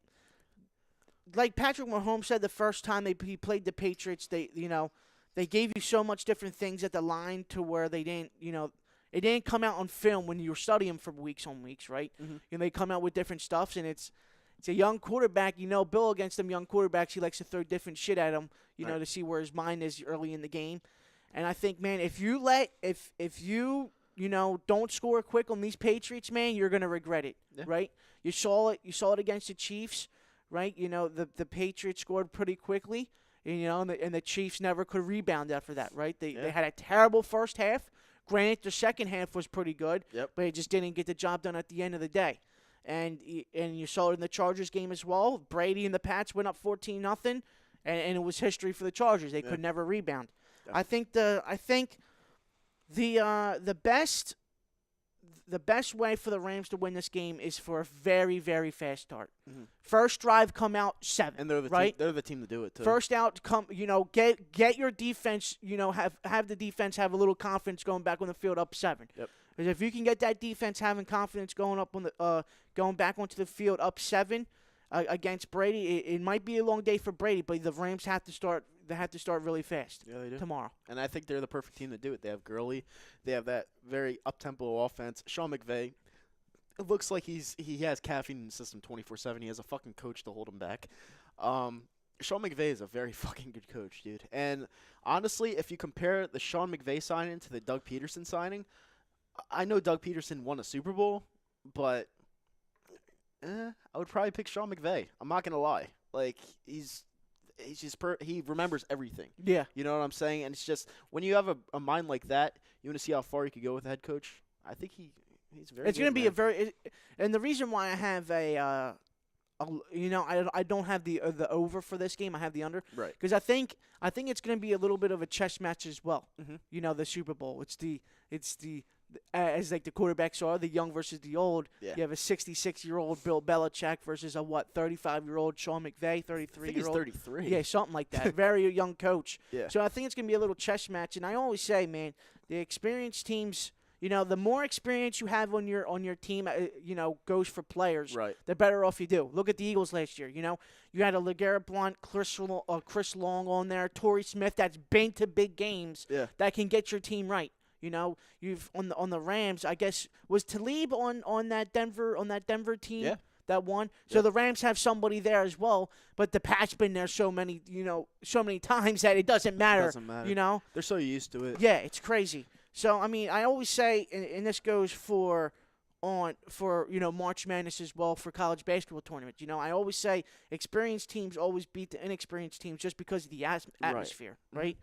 like Patrick Mahomes said the first time he played the Patriots. They gave you so much different things at the line to where they didn't, it didn't come out on film when you were studying for weeks on weeks, right? Mhm. They come out with different stuffs, and it's a young quarterback. Bill against them young quarterbacks, he likes to throw different shit at him, Right. to see where his mind is early in the game. And I think, man, if you don't score quick on these Patriots, man, you're gonna regret it, Yeah. right? You saw it against the Chiefs, right? The Patriots scored pretty quickly. And the Chiefs never could rebound after that, right? They had a terrible first half. Granted, the second half was pretty good, Yep. but it just didn't get the job done at the end of the day. And you saw it in the Chargers game as well. Brady and the Pats went up 14-0, and it was history for the Chargers. They could never rebound. Yeah. I think the best way for the Rams to win this game is for a very, very fast start. Mhm. First drive, come out 7. And they're the right? team. They're the team to do it too. First out, come get your defense. Have the defense have a little confidence going back on the field up 7. Yep. Because if you can get that defense having confidence going back onto the field up 7 against Brady, it might be a long day for Brady, but the Rams have to start. They have to start really fast. Yeah, they do. Tomorrow. And I think they're the perfect team to do it. They have Gurley. They have that very up-tempo offense. Sean McVay, it looks like he has caffeine in the system 24/7. He has a fucking coach to hold him back. Sean McVay is a very fucking good coach, dude. And honestly, if you compare the Sean McVay signing to the Doug Peterson signing, I know Doug Peterson won a Super Bowl, but I would probably pick Sean McVay. I'm not going to lie. Like, he remembers everything. Yeah. You know what I'm saying? And it's just when you have a mind like that, you want to see how far you could go with a head coach. I think he's very. It's going to good, be man. and the reason why I have I don't have the over for this game. I have the under. Right. Because I think it's going to be a little bit of a chess match as well. Mhm. The Super Bowl. It's the as like the quarterbacks are, the young versus the old. Yeah. You have a 66-year-old Bill Belichick versus a 35-year-old Sean McVay, 33-year-old. I think he's 33. Yeah, something like that. Very young coach. Yeah. So I think it's going to be a little chess match. And I always say, man, the experienced teams, the more experience you have on your team, goes for players. Right. The better off you do. Look at the Eagles last year. You had a LeGarrette Blount, Chris Long on there, Torrey Smith. That's been to big games. Yeah. That can get your team right. You've on the Rams. I guess was Talib on that Denver team. Yeah. That won. So the Rams have somebody there as well, but the Pat's been there so many times that it doesn't matter. Doesn't matter. They're so used to it. Yeah, it's crazy. So I mean, I always say, and this goes for March Madness as well for college basketball tournaments. I always say experienced teams always beat the inexperienced teams just because of the atmosphere, right?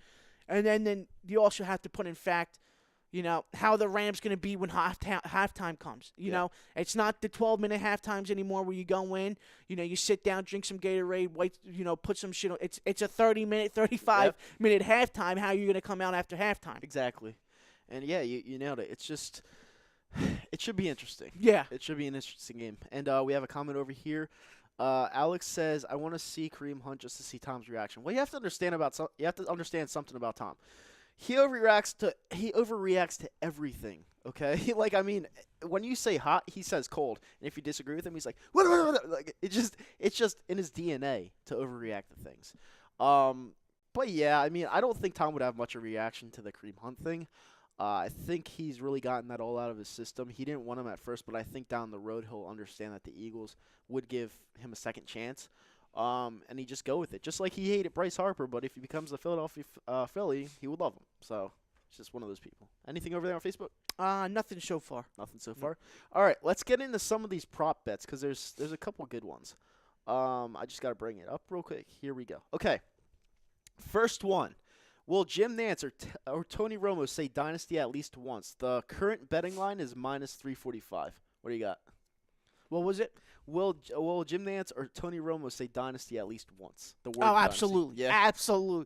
And then you also have to put in fact, how the Rams going to be when halftime comes. It's not the 12-minute halftimes anymore where you go in, you sit down, drink some Gatorade, wait, put some shit on. It's a 30-minute, 35-minute halftime. How are you going to come out after halftime? Exactly. And, yeah, you nailed it. It's just – it should be interesting. Yeah. It should be an interesting game. And we have a comment over here. Alex says, I want to see Kareem Hunt just to see Tom's reaction. Well, you have to understand something about Tom. He overreacts to everything, okay? When you say hot, he says cold. And if you disagree with him, he's like, what? Like, it's just in his DNA to overreact to things. But, yeah, I don't think Tom would have much of a reaction to the Kareem Hunt thing. I think he's really gotten that all out of his system. He didn't want him at first, but I think down the road he'll understand that the Eagles would give him a second chance. And he just go with it. Just like he hated Bryce Harper, but if he becomes the Philadelphia Philly, he would love him. So it's just one of those people. Anything over there on Facebook? Nothing so far. Nothing so far. All right, let's get into some of these prop bets because there's a couple good ones. I just got to bring it up real quick. Here we go. Okay, first one. Will Jim Nantz or Tony Romo say dynasty at least once? The current betting line is minus 345. What do you got? What was it? Will Jim Nantz or Tony Romo say dynasty at least once? The word Oh, dynasty. absolutely. Yeah. Absolutely.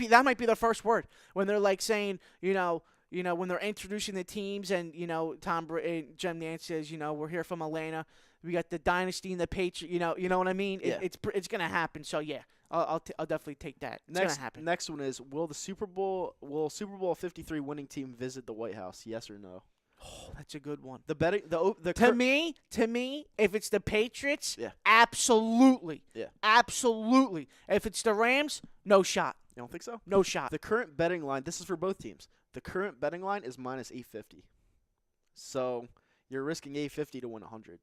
That might be the first word when they're like saying, when they're introducing the teams and, Tom Brady, Jim Nantz says, we're here from Atlanta. We got the dynasty and the Patriots, you know what I mean? Yeah. It's going to happen. So, yeah. I'll definitely take that. It's gonna happen. Next one is will Super Bowl 53 winning team visit the White House? Yes or no? Oh, that's a good one. To me, if it's the Patriots, yeah, absolutely, yeah, absolutely. If it's the Rams, no shot. You don't think so? No shot. The current betting line. This is for both teams. The current betting line is minus 850. So you're risking 850 to win 100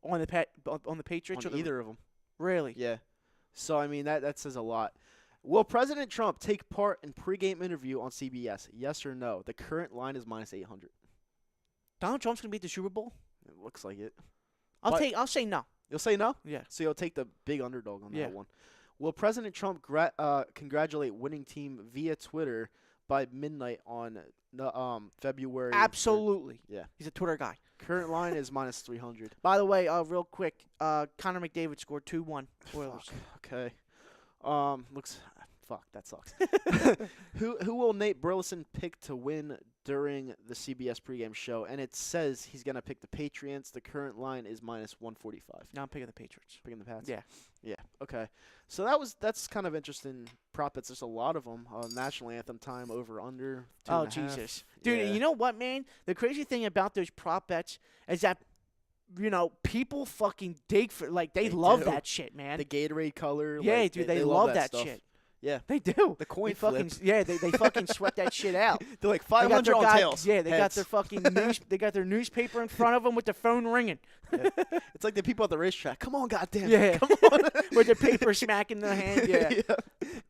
on the Patriots on or either of them. Really? Yeah. So, that says a lot. Will President Trump take part in pregame interview on CBS? Yes or no? The current line is minus 800. Donald Trump's going to beat the Super Bowl? It looks like it. I'll say no. You'll say no? Yeah. So you'll take the big underdog on Yeah. that one. Will President Trump congratulate winning team via Twitter by midnight on February? Absolutely. Yeah. He's a Twitter guy. Current line is minus 300. By the way, real quick, Connor McDavid scored 2-1 Oilers. Okay. Fuck, that sucks. Who will Nate Burleson pick to win during the CBS pregame show? And it says he's going to pick the Patriots. The current line is minus 145. No, I'm picking the Patriots. Picking the Pats? Yeah. Yeah, okay. So that's kind of interesting prop bets. There's a lot of them. National Anthem time, over, under, 2.5. Oh, Jesus. Dude, Yeah. you know what, man? The crazy thing about those prop bets is that, people fucking dig for, they love do. that shit, man. The Gatorade color. Yeah, dude, they love that stuff. shit. Yeah. They do. The coin they flip. they fucking sweat that shit out. They're like They got 500 their on tails. Yeah, they got Heads. their fucking they got their newspaper in front of them with the phone ringing. Yeah. It's like the people at the racetrack. Come on, goddamn. Yeah. Come on. With the paper smacking their hand. Yeah.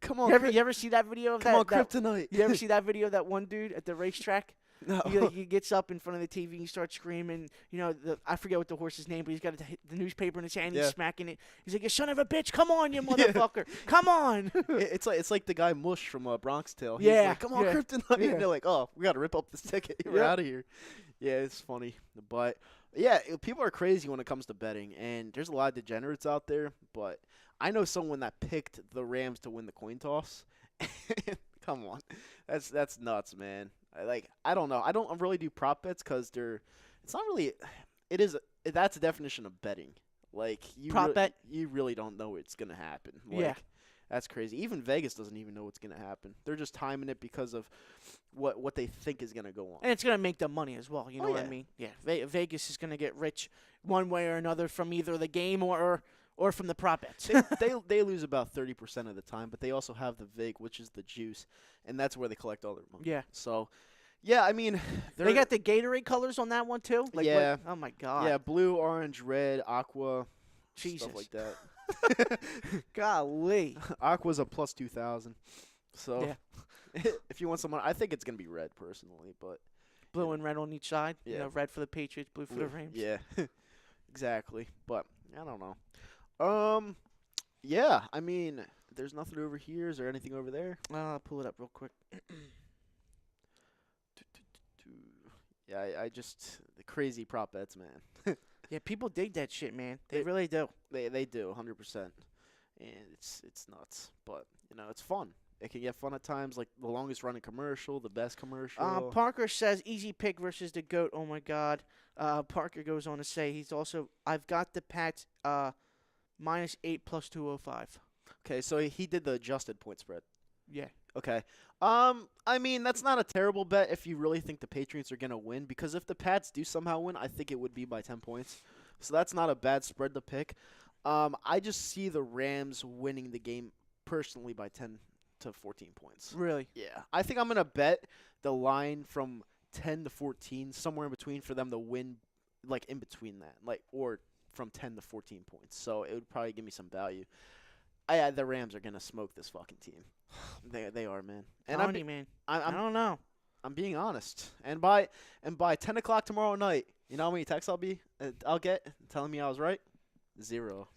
Come on. You ever see that video of Come that? on, Kryptonite. You ever see that video of that one dude at the racetrack? No. He gets up in front of the TV and he starts screaming. I forget what the horse's name, but he's got the newspaper in his hand. Yeah. He's smacking it. He's like, "You son of a bitch! Come on, you motherfucker! Come on!" It's like the guy Mush from Bronx Tale. He's Yeah, like, come on, yeah, Kryptonite. yeah. And they're like, oh, we got to rip up this ticket. We're Yeah. out of here. Yeah, it's funny. But, yeah, people are crazy when it comes to betting. And there's a lot of degenerates out there. But I know someone that picked the Rams to win the coin toss. Come on. That's nuts, man. I don't know. I don't really do prop bets because it's not really – that's a definition of betting. You Prop bet? You really don't know it's going to happen. Yeah. That's crazy. Even Vegas doesn't even know what's going to happen. They're just timing it because of what they think is going to go on. And it's going to make them money as well. You know what I yeah. mean? Yeah. Vegas is going to get rich one way or another from either the game or from the prop bets. They lose about 30% of the time, but they also have the vig, which is the juice, and that's where they collect all their money. Yeah. So, yeah, I mean, They got the Gatorade colors on that one too. Like Yeah. oh my God. yeah, blue, orange, red, aqua, Jesus. stuff like that. Golly. Aqua's a plus 2,000. So, Yeah. if you want someone, I think it's gonna be red personally, but Blue and red on each side. You Yeah. know, red for the Patriots, blue for the Rams. Yeah, exactly. But I don't know. Yeah, I mean, there's nothing over here. Is there anything over there? I'll pull it up real quick. Yeah, I just the crazy prop bets, man. Yeah, people dig that shit, man. They It- really do. They do 100%, and it's nuts. But it's fun. It can get fun at times, like the longest running commercial, the best commercial. Parker says easy pick versus the GOAT. Oh my God. Parker goes on to say I've got the Pats -8 plus 205. Okay, so he did the adjusted point spread. Yeah. Okay. I mean, that's not a terrible bet if you really think the Patriots are going to win, because if the Pats do somehow win, I think it would be by 10 points. So that's not a bad spread to pick. I just see the Rams winning the game personally by 10 to 14 points. Really? Yeah. I think I'm going to bet the line from 10 to 14, somewhere in between, for them to win, like in between that, or from 10 to 14 points. So it would probably give me some value. The Rams are going to smoke this fucking team. They are, man. And Tony, man. I I'm don't know. I'm being honest. And by 10 o'clock tomorrow night, you know how many texts I'll get telling me I was right? 0.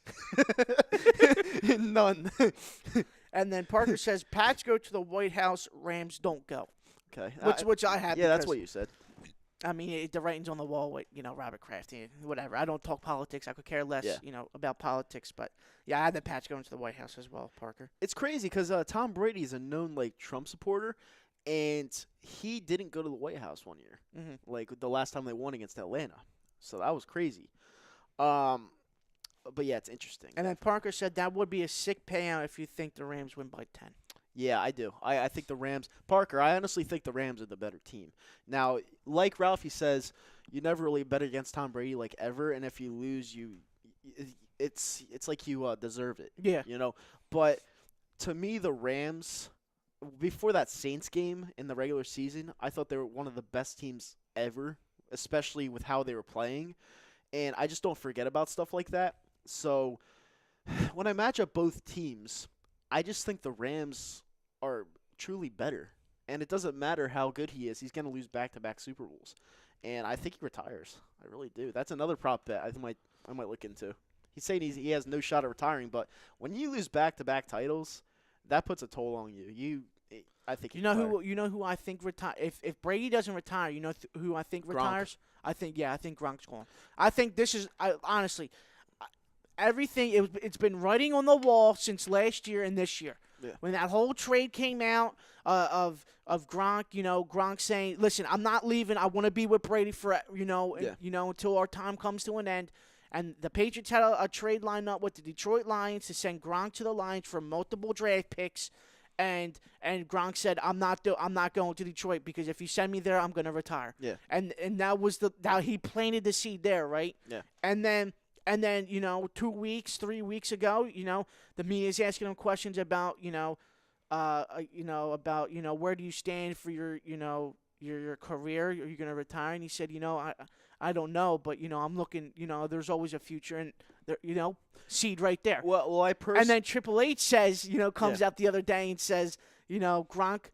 None. And then Parker says Pats go to the White House, Rams don't go. Okay. Which I have. Yeah, that's because, what you said. I mean, the writing's on the wall with, Robert Kraft, whatever. I don't talk politics. I could care less, Yeah. About politics. But, yeah, I had the Pats going to the White House as well, Parker. It's crazy because Tom Brady is a known Trump supporter, and he didn't go to the White House one year, the last time they won against Atlanta. So that was crazy. But yeah, it's interesting. And then Parker said that would be a sick payout if you think the Rams win by 10. Yeah, I do. I think the Rams – Parker, I honestly think the Rams are the better team. Now, like Ralphie says, you never really bet against Tom Brady ever, and if you lose, it's like you deserve it. Yeah. But to me, the Rams, before that Saints game in the regular season, I thought they were one of the best teams ever, especially with how they were playing. And I just don't forget about stuff like that. So when I match up both teams, I just think the Rams are truly better. And it doesn't matter how good he is. He's going to lose back-to-back Super Bowls. And I think he retires. I really do. That's another prop bet I might look into. He's saying he has no shot at retiring, but when you lose back-to-back titles, that puts a toll on you. I think You know who I think retire if Brady doesn't retire, who I think retires? I think Gronk's gone. I think this is honestly everything it's been writing on the wall since last year and this year. Yeah. When that whole trade came out of Gronk, Gronk saying, "Listen, I'm not leaving. I want to be with Brady for until our time comes to an end." And the Patriots had a trade lined up with the Detroit Lions to send Gronk to the Lions for multiple draft picks. And Gronk said, I'm not going to Detroit because if you send me there, I'm going to retire. Yeah. And that was he planted the seed there, right? Yeah. And then 2 weeks, 3 weeks ago, the media's asking him questions about, where do you stand for your career? Are you going to retire? And he said, I don't know, but I'm looking. There's always a future, and there, seed right there. Well, and then Triple H says, comes out the other day and says, Gronk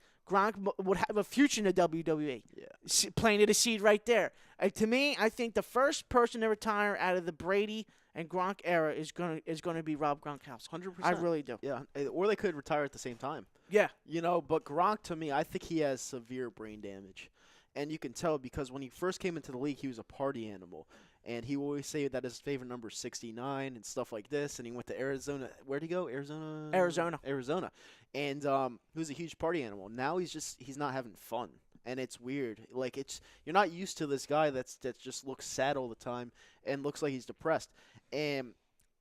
would have a future in the WWE. Yeah, planted a seed right there. To me, I think the first person to retire out of the Brady and Gronk era is gonna be Rob Gronkowski. 100%. I really do. Yeah, or they could retire at the same time. Yeah. But Gronk, to me, I think he has severe brain damage. And you can tell because when he first came into the league, he was a party animal. And he always say that his favorite number is 69 and stuff like this. And he went to Arizona. Where'd he go? Arizona. And he was a huge party animal. Now he's not having fun. And it's weird. You're not used to this guy that just looks sad all the time and looks like he's depressed. And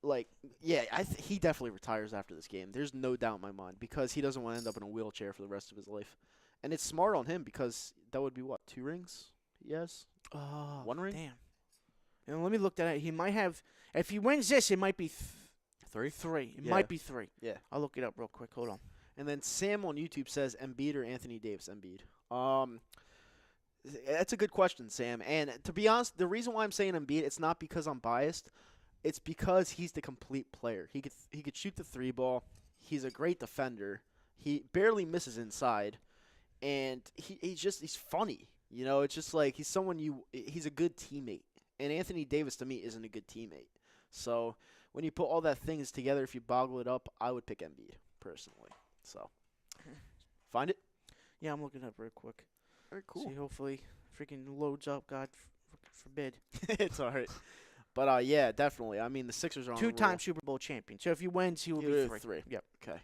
like, yeah, he definitely retires after this game. There's no doubt in my mind because he doesn't want to end up in a wheelchair for the rest of his life. And it's smart on him because that would be, what, 2 rings? Yes? Oh, 1 ring? damn. And let me look that up. He might have, if he wins this, it might be 3? 3. It Yeah. might be 3. Yeah. I'll look it up real quick. Hold on. And then Sam on YouTube says Embiid or Anthony Davis. Embiid. That's a good question, Sam. And to be honest, the reason why I'm saying Embiid, it's not because I'm biased. It's because he's the complete player. He could shoot the 3 ball. He's a great defender. He barely misses inside, and he's funny. You know, it's just like he's a good teammate. And Anthony Davis to me isn't a good teammate. So when you put all that things together, if you boggle it up, I would pick Embiid personally. So find it. Yeah, I'm looking it up real quick. Very cool. See, hopefully, freaking loads up. God forbid. It's all right. But, yeah, definitely. I mean, the Sixers are on the roll. 2-time Super Bowl champion. So if he wins, he will be 3. Yep. Okay.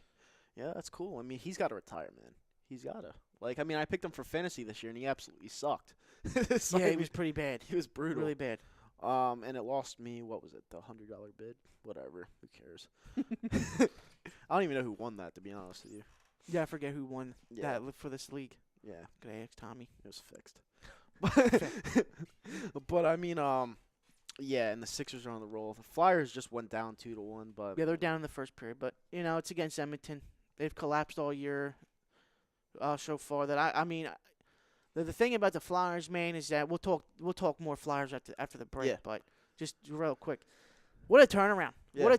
Yeah, that's cool. I mean, he's got to retire, man. He's got to. Like, I mean, I picked him for fantasy this year, and he absolutely sucked. So, Yeah, he was pretty bad. He was brutal. Really bad. And it lost me, what was it, the $100 bid? Whatever. Who cares? I don't even know who won that, to be honest with you. Yeah, I forget who won Yeah. that for this league. Yeah, Could I ask Tommy? it was fixed. But I mean, yeah, and the Sixers are on the roll. The Flyers just went down 2-1, but Yeah, they're down in the first period, but it's against Edmonton. They've collapsed all year so far. That I mean, the thing about the Flyers, man, is that we'll talk more Flyers after the break. Yeah. But just real quick, what a turnaround! Yeah.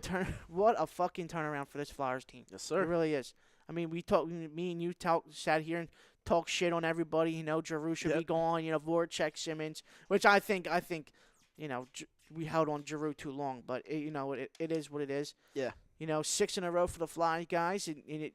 What a fucking turnaround for this Flyers team. yes, It sir. really is. I mean, me and you sat here and talk shit on everybody. Giroux should be Yep. gone. Voracek, Simmons, which I think, we held on Giroux too long. But it is what it is. Yeah. 6 in a row for the Flyers guys, and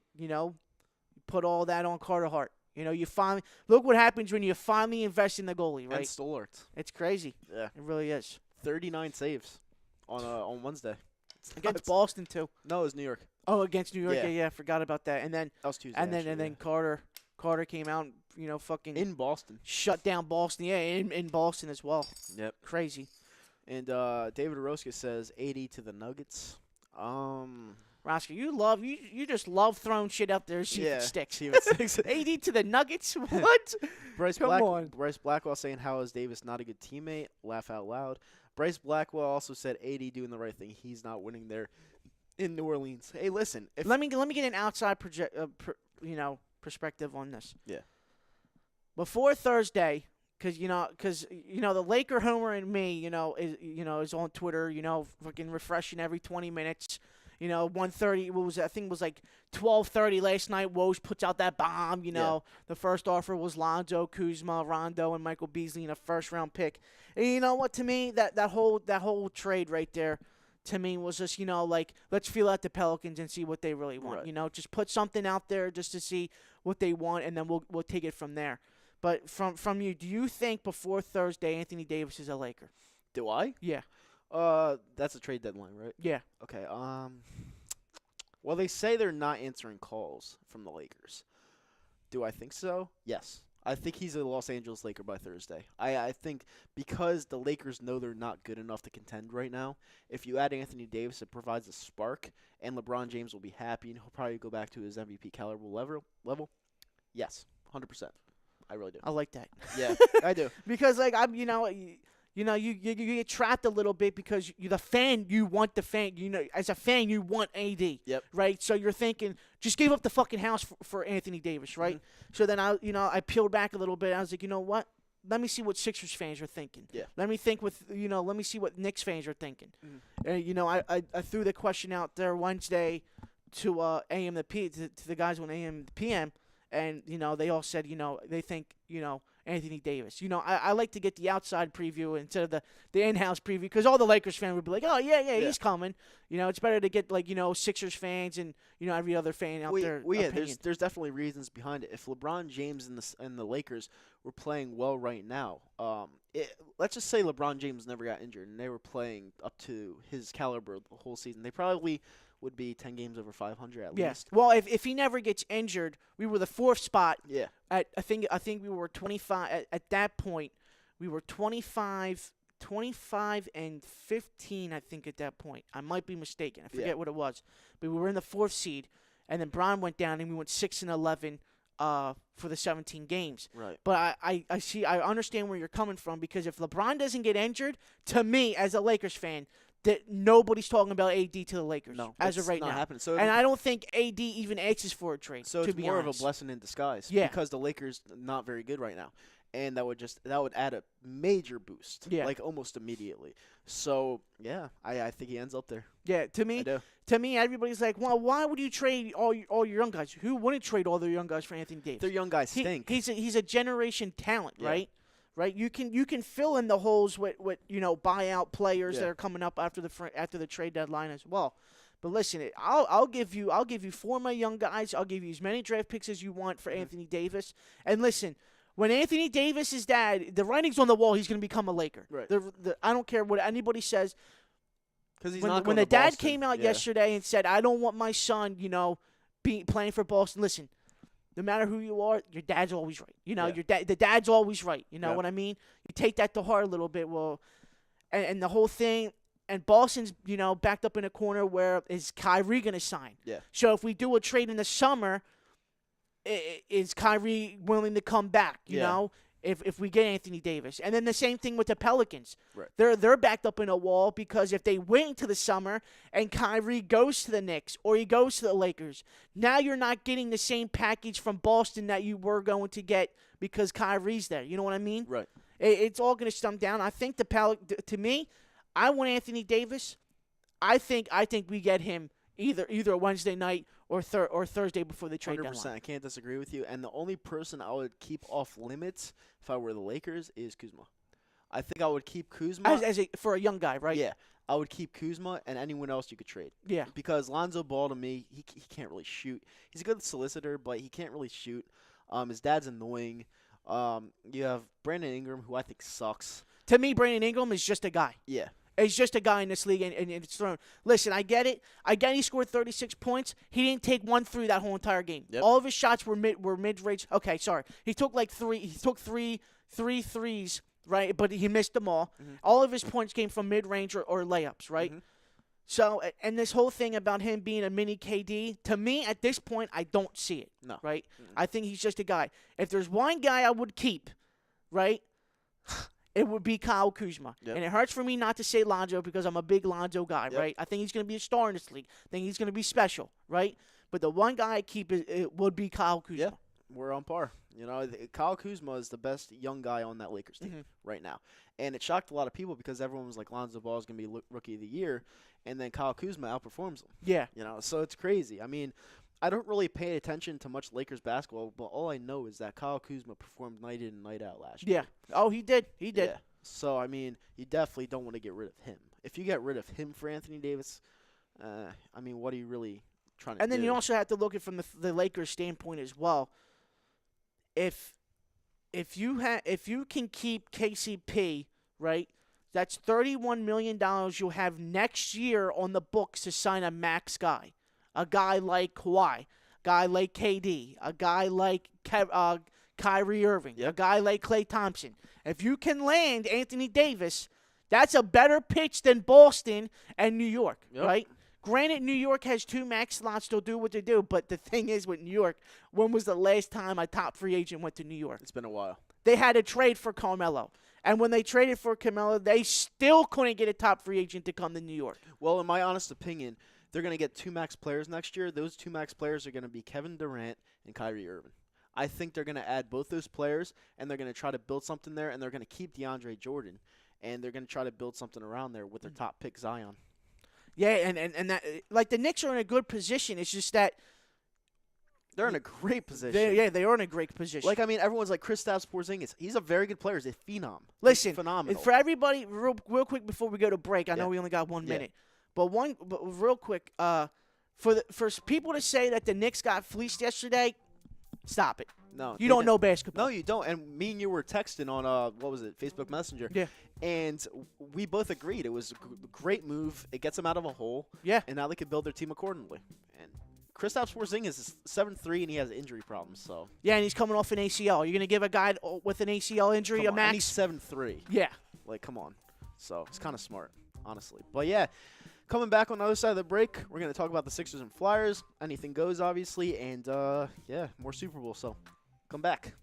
put all that on Carter Hart. You finally look what happens when you finally invest in the goalie, right? And Stolart. It's crazy. Yeah, It really is. 39 saves on Wednesday. It's Against nuts. Boston too. No, it was New York. Oh, against New York. Yeah. Yeah, forgot about that. And then That was Tuesday. and then actually, Carter came out and fucking in Boston. shut down Boston. Yeah, in Boston as well. Yep. Crazy. And David Orozco says 80 to the Nuggets. Roscoe, you just love throwing shit out there. See if Yeah, it sticks. see if it sticks. 80 to the Nuggets. What? Come on. Bryce Blackwell saying, how is Davis not a good teammate? Laugh out loud. Bryce Blackwell also said 80 doing the right thing. He's not winning there in New Orleans. Hey, listen. Let me get an outside perspective on this. Yeah. Before Thursday, because the Laker homer in me, is on Twitter, fucking refreshing every 20 minutes. 1:30. I think it was like 12:30 last night. Woj puts out that bomb. The first offer was Lonzo, Kuzma, Rondo, and Michael Beasley in a first-round pick. And you know what? To me, that whole trade right there, to me was just let's feel out the Pelicans and see what they really want. Right. Just put something out there just to see what they want, and then we'll take it from there. But from you, do you think before Thursday Anthony Davis is a Laker? Do I? Yeah. That's a trade deadline, right? Yeah. Okay. Well, they say they're not answering calls from the Lakers. Do I think so? Yes. I think he's a Los Angeles Laker by Thursday. I think because the Lakers know they're not good enough to contend right now, if you add Anthony Davis, it provides a spark, and LeBron James will be happy, and he'll probably go back to his MVP caliber level. Yes, 100%. I really do. I like that. Yeah, I do. Because you get trapped a little bit because you're the fan. You want the fan. As a fan, you want AD. Yep. Right. So you're thinking, just give up the fucking house for Anthony Davis, right? Mm-hmm. So then I peeled back a little bit. I was like, you know what? Let me see what Sixers fans are thinking. Yeah. Let me think let me see what Knicks fans are thinking. Mm-hmm. I threw the question out there Wednesday to AM to the guys on AM to PM, and they all said they think Anthony Davis. I like to get the outside preview instead of the in-house preview because all the Lakers fans would be like, oh yeah, he's coming. It's better to get Sixers fans and every other fan out there. Well, yeah, opinion. there's definitely reasons behind it. If LeBron James and the Lakers were playing well right now, let's just say LeBron James never got injured and they were playing up to his caliber the whole season, they probably would be 10 games over 500 at least. Well, if he never gets injured, we were the 4th spot. Yeah. I think we were 25 at that point. We were 25 25-15, I think, at that point. I might be mistaken. I forget what it was. But we were in the 4th seed, and then Bron went down, and we went 6-11 for the 17 games. Right. But I understand where you're coming from, because if LeBron doesn't get injured, to me, as a Lakers fan, that nobody's talking about AD to the Lakers as of right now. Happening. So and I don't think AD even asks for a trade. So to it's be more honest. of a blessing in disguise. Yeah. Because the Lakers not very good right now, and that would add a major boost. Yeah. Like almost immediately. So yeah, I think he ends up there. Yeah. To me, everybody's like, well, why would you trade all your young guys? Who wouldn't trade all their young guys for Anthony Davis? Their young guys stink. He's a generation talent, Yeah. right? Right, you can fill in the holes with buyout players that are coming up after the trade deadline as well. But listen, I'll give you 4 of my young guys. I'll give you as many draft picks as you want for Anthony Davis. And listen, when Anthony Davis is dad, the writing's on the wall. He's going to become a Laker. Right. I don't care what anybody says. Because he's when not when going the to dad Boston. came out yesterday and said, "I don't want my son, playing for Boston." Listen. No matter who you are, your dad's always right. The dad's always right. You know what I mean? You take that to heart a little bit. Well, and the whole thing, and Boston's, backed up in a corner where is Kyrie going to sign? Yeah. So if we do a trade in the summer, is Kyrie willing to come back? You know, if we get Anthony Davis, and then the same thing with the Pelicans. Right. They're backed up in a wall because if they wait until the summer and Kyrie goes to the Knicks or he goes to the Lakers, now you're not getting the same package from Boston that you were going to get because Kyrie's there. You know what I mean? Right. It's all going to stem down. I think to me, I want Anthony Davis. I think we get him either Wednesday night or Thursday before the trade 100%. deadline. I can't disagree with you. And the only person I would keep off limits if I were the Lakers is Kuzma. I think I would keep Kuzma. For a young guy, right? Yeah. I would keep Kuzma and anyone else you could trade. Yeah. Because Lonzo Ball, to me, he can't really shoot. He's a good solicitor, but he can't really shoot. His dad's annoying. You have Brandon Ingram, who I think sucks. To me, Brandon Ingram is just a guy. Yeah. He's just a guy in this league, and it's thrown. Listen, I get it. He scored 36 points. He didn't take 1 3 that whole entire game. Yep. All of his shots were mid-range. Okay, sorry. He took three threes, right? But he missed them all. Mm-hmm. All of his points came from mid-range or layups, right? Mm-hmm. So, and this whole thing about him being a mini KD, to me, at this point, I don't see it. No. Right? Mm-hmm. I think he's just a guy. If there's one guy I would keep, right, it would be Kyle Kuzma. Yep. And it hurts for me not to say Lonzo because I'm a big Lonzo guy, right? I think he's going to be a star in this league. I think he's going to be special, right? But the one guy I keep would be Kyle Kuzma. Yeah, we're on par. Kyle Kuzma is the best young guy on that Lakers team right now. And it shocked a lot of people because everyone was like, Lonzo Ball is going to be Rookie of the Year, and then Kyle Kuzma outperforms him. Yeah. So it's crazy. I mean, I don't really pay attention to much Lakers basketball, but all I know is that Kyle Kuzma performed night in and night out last year. Yeah. Oh, he did. He did. Yeah. So, I mean, you definitely don't want to get rid of him. If you get rid of him for Anthony Davis, I mean, what are you really trying to do? And then you also have to look at it from the Lakers' standpoint as well. If you can keep KCP, right, that's $31 million you'll have next year on the books to sign a max guy. A guy like Kawhi, a guy like KD, a guy like Kyrie Irving, a guy like Klay Thompson. If you can land Anthony Davis, that's a better pitch than Boston and New York, right? Granted, New York has 2 max slots. They'll do what they do. But the thing is with New York, when was the last time a top free agent went to New York? It's been a while. They had to trade for Carmelo. And when they traded for Carmelo, they still couldn't get a top free agent to come to New York. Well, in my honest opinion, they're going to get 2 max players next year. Those 2 max players are going to be Kevin Durant and Kyrie Irving. I think they're going to add both those players, and they're going to try to build something there, and they're going to keep DeAndre Jordan, and they're going to try to build something around there with their top pick, Zion. Yeah, and that, like, the Knicks are in a good position. It's just that they're in a great position. They are in a great position. Like, I mean, everyone's like Kristaps Porzingis. He's a very good player. He's a phenom. Listen, phenomenal. For everybody, real quick before we go to break, I know we only got 1 minute, but real quick, for people to say that the Knicks got fleeced yesterday, stop it. No, you don't know basketball. No, you don't. And me and you were texting on what was it, Facebook Messenger? Yeah. And we both agreed it was a great move. It gets them out of a hole. Yeah. And now they can build their team accordingly. And Kristaps Porzingis is 7'3", and he has injury problems. So. Yeah, and he's coming off an ACL. You're gonna give a guy with an ACL injury a max? And he's 7'3". Yeah. Like, come on. So it's kind of smart, honestly. But yeah, coming back on the other side of the break, we're going to talk about the Sixers and Flyers. Anything goes, obviously. And yeah, more Super Bowl. So come back.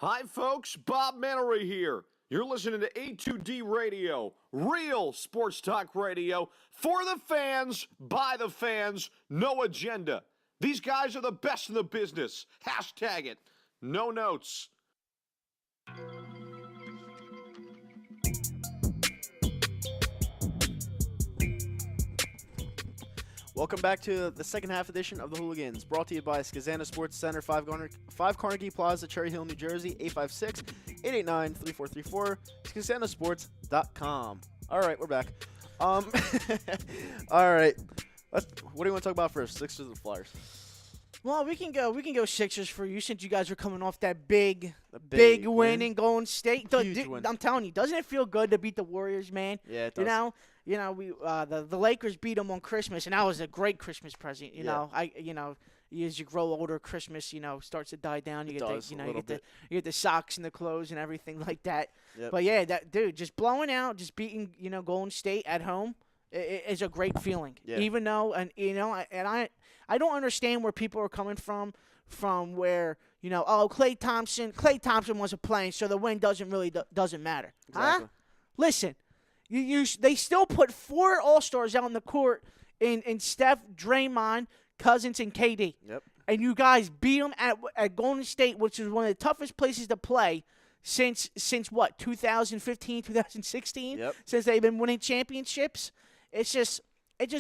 Hi, folks. Bob Mannery here. You're listening to A2D Radio, real sports talk radio for the fans, by the fans, no agenda. These guys are the best in the business. Hashtag it. No notes. Welcome back to the second half edition of the Hooligans, brought to you by Skazana Sports Center, 5 Carnegie Plaza, Cherry Hill, New Jersey, 856-889-3434, SkazanaSports.com. All right, we're back. All right, what do you want to talk about first, Sixers or Flyers? Well, we can go Sixers for you since you guys were coming off that big win in Golden State. Huge win. I'm telling you, doesn't it feel good to beat the Warriors, man? Yeah, it does. We the Lakers beat them on Christmas, and that was a great Christmas present. You know, as you grow older, Christmas starts to die down. You get the socks and the clothes and everything like that. Yep. But yeah, just blowing out, just beating Golden State at home is a great feeling. Yeah. Even though I don't understand where people are coming from where Klay Thompson wasn't playing, so the win doesn't matter. Exactly. Huh? Listen. They still put 4 All-Stars out on the court in Steph, Draymond, Cousins, and KD. Yep. And you guys beat them at Golden State, which is one of the toughest places to play since what, 2015, 2016? Yep. Since they've been winning championships. It just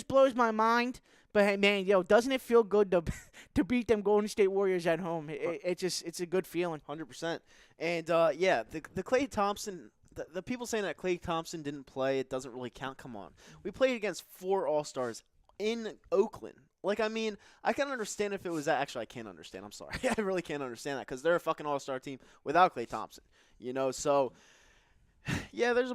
blows my mind. But hey, man, doesn't it feel good to beat them Golden State Warriors at home? It's a good feeling. 100%. And the Klay Thompson. The people saying that Klay Thompson didn't play, it doesn't really count. Come on. We played against 4 All-Stars in Oakland. I can understand if it was that. Actually, I can't understand. I'm sorry. I really can't understand that because they're a fucking All-Star team without Klay Thompson. So, yeah, there's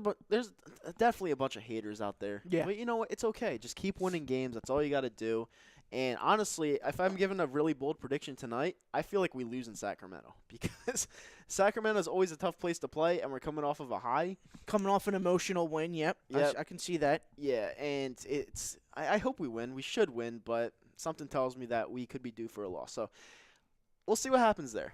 definitely a bunch of haters out there. Yeah. But you know what? It's okay. Just keep winning games. That's all you got to do. And honestly, if I'm giving a really bold prediction tonight, I feel like we lose in Sacramento because Sacramento is always a tough place to play, and we're coming off of a high. Coming off an emotional win, yep. I can see that. Yeah, and I hope we win. We should win, but something tells me that we could be due for a loss. So we'll see what happens there.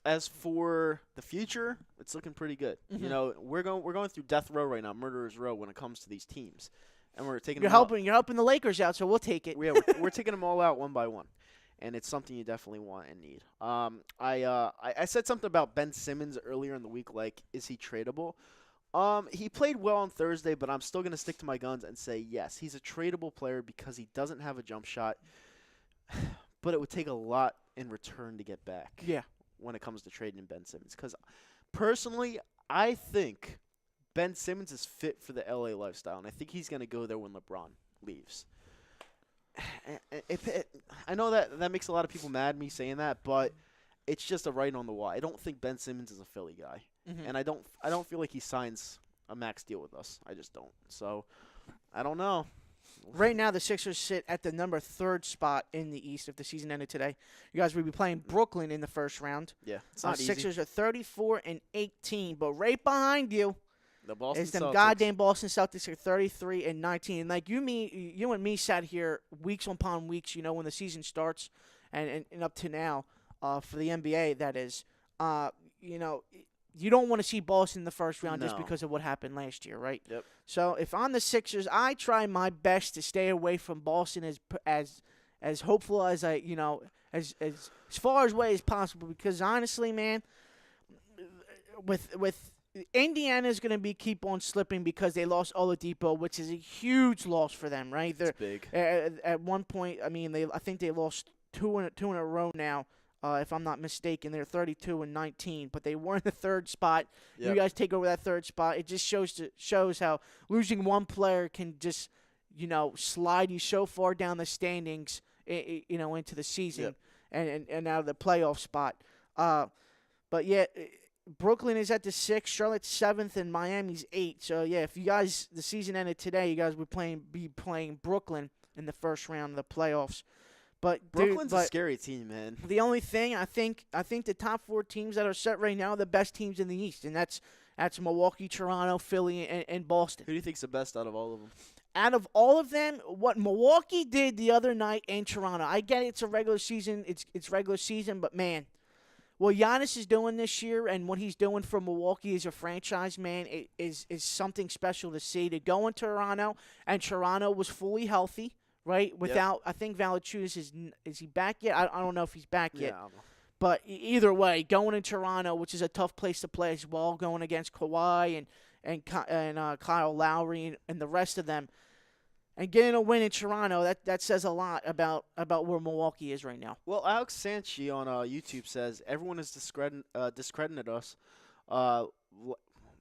As for the future, it's looking pretty good. Mm-hmm. We're going through death row right now, murderer's row when it comes to these teams. And we're taking You're helping the Lakers out, so we'll take it. Yeah, we're taking them all out one by one, and it's something you definitely want and need. I said something about Ben Simmons earlier in the week, is he tradable? He played well on Thursday, but I'm still gonna stick to my guns and say yes, he's a tradable player because he doesn't have a jump shot, but it would take a lot in return to get back. Yeah. When it comes to trading Ben Simmons, because personally, I think Ben Simmons is fit for the LA lifestyle, and I think he's going to go there when LeBron leaves. I know that makes a lot of people mad, me saying that, but it's just a writing on the wall. I don't think Ben Simmons is a Philly guy, and I don't feel like he signs a max deal with us. I just don't. So I don't know. Right now, the Sixers sit at the number 3rd spot in the East if the season ended today. You guys would be playing Brooklyn in the first round. Yeah, it's not easy. Sixers are 34-18, but right behind you. The Boston It's them Celtics. goddamn Boston Celtics are 33-19. And like you and me sat here weeks upon weeks, when the season starts and up to now, for the NBA, that is, you don't want to see Boston in the first round just No. because of what happened last year, right? Yep. So if I'm the Sixers, I try my best to stay away from Boston as hopeful as as far away as possible, because honestly, man, with Indiana's going to keep on slipping because they lost Oladipo, which is a huge loss for them, right? It's big. At one point, I think they lost two in a row now, if I'm not mistaken. They're 32-19, but they were in the 3rd spot. Yep. You guys take over that 3rd spot. It just shows how losing one player can just slide you so far down the standings, into the season and out of the playoff spot. But yeah. Brooklyn is at the 6th, Charlotte's 7th, and Miami's 8th. So yeah, if you guys, the season ended today, you guys would be playing Brooklyn in the first round of the playoffs. But Brooklyn's a scary team, man. The only thing I think the top 4 teams that are set right now are the best teams in the East, and that's Milwaukee, Toronto, Philly, and Boston. Who do you think's the best out of all of them? Out of all of them, what Milwaukee did the other night in Toronto, I get it's a regular season, it's regular season, but man, what Giannis is doing this year and what he's doing for Milwaukee as a franchise, man, is something special to see. To go in Toronto, and Toronto was fully healthy, right? Without, I think Valanciunas is he back yet? I don't know if he's back yet. I don't know. But either way, going in Toronto, which is a tough place to play as well, going against Kawhi and Kyle Lowry and the rest of them, and getting a win in Toronto, that says a lot about where Milwaukee is right now. Well, Alex Sanchi on YouTube says everyone is discredited us. What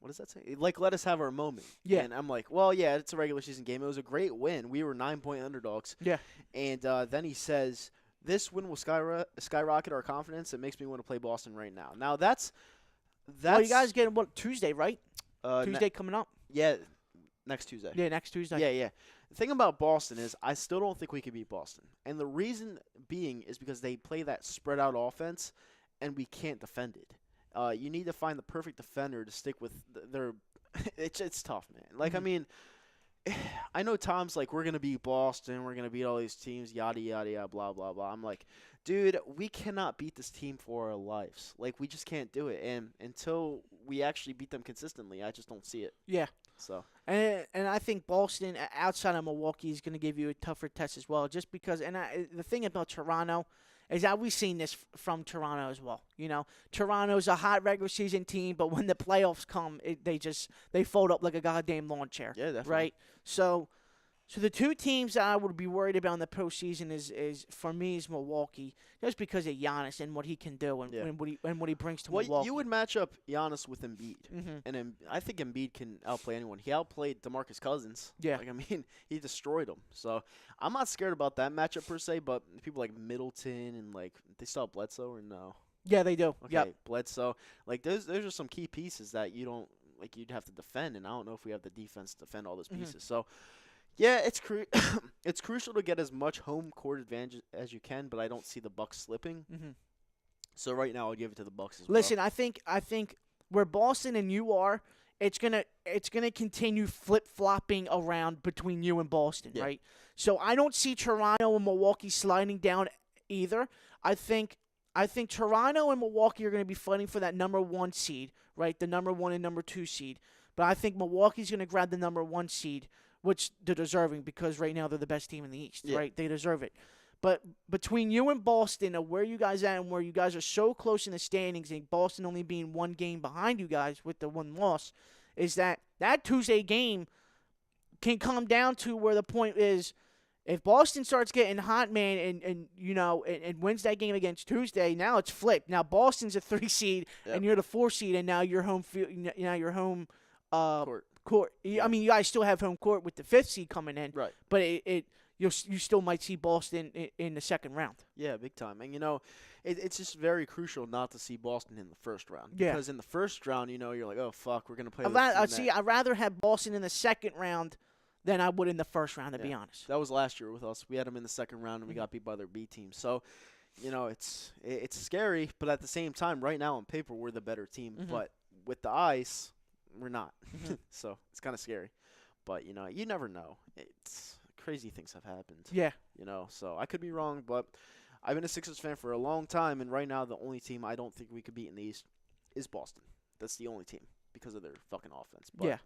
does that say? Like, let us have our moment. Yeah. And I'm like, well, yeah, it's a regular season game. It was a great win. We were 9-point underdogs. Yeah. And then he says, this win will skyrocket our confidence. It makes me want to play Boston right now. Now, that's well, you guys getting what, Tuesday, right? Tuesday coming up. Yeah, next Tuesday. Yeah, next Tuesday. Yeah. The thing about Boston is I still don't think we could beat Boston. And the reason being is because they play that spread out offense, and we can't defend it. You need to find the perfect defender to stick with their – it's tough, man. Like, I mean, I know Tom's like, we're going to beat Boston. We're going to beat all these teams, yada, yada, yada, blah, blah, blah. I'm like, dude, we cannot beat this team for our lives. Like, we just can't do it. And until we actually beat them consistently, I just don't see it. Yeah. So and I think Boston, outside of Milwaukee, is going to give you a tougher test as well, just because. And the thing about Toronto is that we've seen this from Toronto as well. You know, Toronto's a hot regular season team, but when the playoffs come, they fold up like a goddamn lawn chair. Yeah, definitely. Right. So the two teams that I would be worried about in the postseason is for me is Milwaukee, just because of Giannis and what he can do and what he brings to Milwaukee. You would match up Giannis with Embiid, Mm-hmm. and I think Embiid can outplay anyone. He outplayed DeMarcus Cousins. Yeah. Like, I mean, he destroyed him. So I'm not scared about that matchup per se, but people like Middleton and like they still have Bledsoe or no? Yeah, they do. Okay, Yep. Bledsoe. Like those are some key pieces that you don't like. You'd have to defend, and I don't know if we have the defense to defend all those pieces. So. Yeah, it's it's crucial to get as much home court advantage as you can, but I don't see the Bucks slipping. Mm-hmm. So right now, I'll give it to the Bucks as Listen, I think where Boston and you are, it's gonna continue flip flopping around between you and Boston, Yeah. right? So I don't see Toronto and Milwaukee sliding down either. I think Toronto and Milwaukee are going to be fighting for that number 1 seed, right? The number 1 and number 2 seed. But I think Milwaukee's going to grab the number 1 seed, which they're deserving because right now they're the best team in the East, Yeah. right? They deserve it. But between you and Boston, of where you guys at and where you guys are so close in the standings, and Boston only being 1 game behind you guys with the 1 loss, is that Tuesday game can come down to where the point is, if Boston starts getting hot, man, and wins that game against Tuesday, now it's flipped. Now Boston's a 3 seed, Yep. and you're the 4 seed, and now you're home. Now you're home. Court. I mean, you guys still have home court with the 5th seed coming in, Right. but you still might see Boston in the second round. Yeah, big time. And, it's just very crucial not to see Boston in the first round. Yeah. Because in the first round, you're like, oh, fuck, we're going to play this team that- I'd rather have Boston in the second round than I would in the first round, to be honest. That was last year with us. We had them in the second round, and we got beat by their B team. So, it's scary, but at the same time, right now on paper, we're the better team. Mhm. But with the ice, we're not. Mhm. So, it's kind of scary. But, you never know. It's crazy things have happened. Yeah. So I could be wrong, but I've been a Sixers fan for a long time, and right now the only team I don't think we could beat in the East is Boston. That's the only team because of their fucking offense. But Yeah.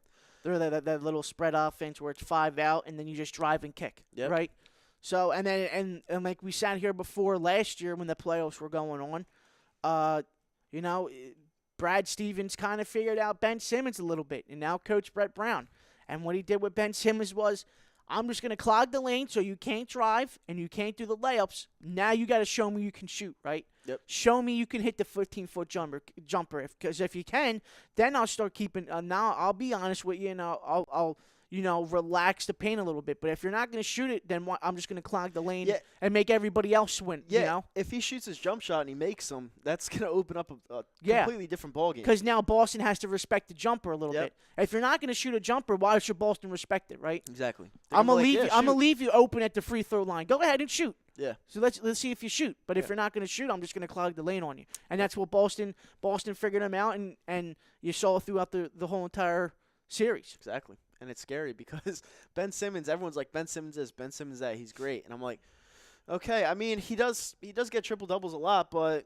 They're that little spread offense where it's 5 out and then you just drive and kick, Yep. right? So and like we sat here before last year when the playoffs were going on, Brad Stevens kind of figured out Ben Simmons a little bit, and now Coach Brett Brown. And what he did with Ben Simmons was, I'm just going to clog the lane so you can't drive and you can't do the layups. Now you got to show me you can shoot, right? Yep. Show me you can hit the 15-foot jumper. Because if you can, then I'll start keeping. Now I'll be honest with you, and I'll relax the paint a little bit. But if you're not going to shoot it, then I'm just going to clog the lane and make everybody else win. Yeah, if he shoots his jump shot and he makes them, that's going to open up a completely different ballgame. Because now Boston has to respect the jumper a little Yep. bit. If you're not going to shoot a jumper, why should Boston respect it, right? Exactly. I'm gonna leave you open at the free throw line. Go ahead and shoot. Yeah. So let's see if you shoot. But if Yeah. you're not going to shoot, I'm just going to clog the lane on you. And that's what Boston figured them out, and you saw throughout the whole entire series. Exactly. And it's scary because Ben Simmons, everyone's like, Ben Simmons this, Ben Simmons that. He's great. And I'm like, okay, I mean, he does get triple-doubles a lot, but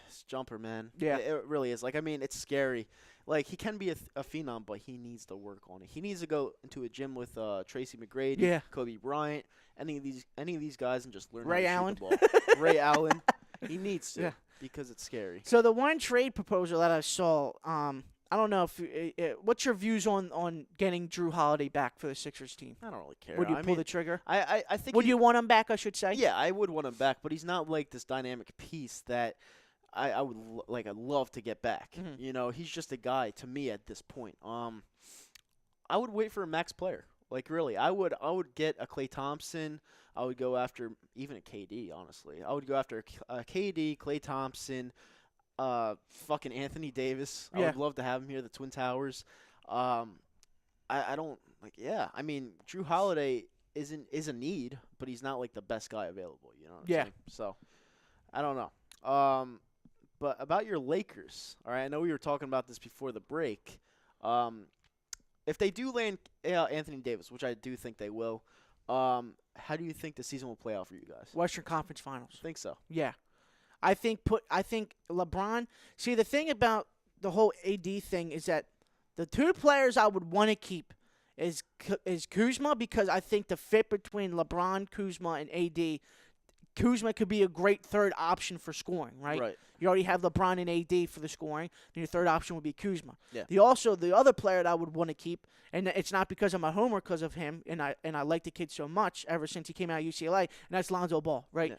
his jumper, man. Yeah. It really is. Like, I mean, it's scary. Like, he can be a phenom, but he needs to work on it. He needs to go into a gym with Tracy McGrady, Yeah. Kobe Bryant, any of these guys, and just learn Ray how to Allen. shoot the ball. Ray Allen. He needs to Yeah. because it's scary. So the one trade proposal that I saw, I don't know if what's your views on getting Drew Holiday back for the Sixers team? I don't really care. Would you I pull mean, the trigger? I think Would you want him back? I should say. Yeah, I would want him back, but he's not like this dynamic piece that I would I'd love to get back. Mhm. You know, he's just a guy to me at this point. I would wait for a max player. Like really, I would get a Klay Thompson. I would go after even a KD. Honestly, I would go after a KD, Klay Thompson, fucking Anthony Davis. I Yeah. would love to have him here. The Twin Towers. I don't like. Yeah, I mean, Drew Holiday is a need, but he's not like the best guy available. You know what I'm Yeah. saying? So I don't know. But about your Lakers, all right. I know we were talking about this before the break. If they do land Anthony Davis, which I do think they will, how do you think the season will play out for you guys? Western Conference Finals. I think so. Yeah, I think LeBron. See, the thing about the whole AD thing is that the two players I would want to keep is Kuzma, because I think the fit between LeBron, Kuzma, and AD. Kuzma could be a great third option for scoring, right? Right. You already have LeBron and AD for the scoring, and your third option would be Kuzma. Yeah. The other player that I would want to keep, and it's not because I'm a homer, because of him, and I like the kid so much ever since he came out of UCLA, and that's Lonzo Ball, right?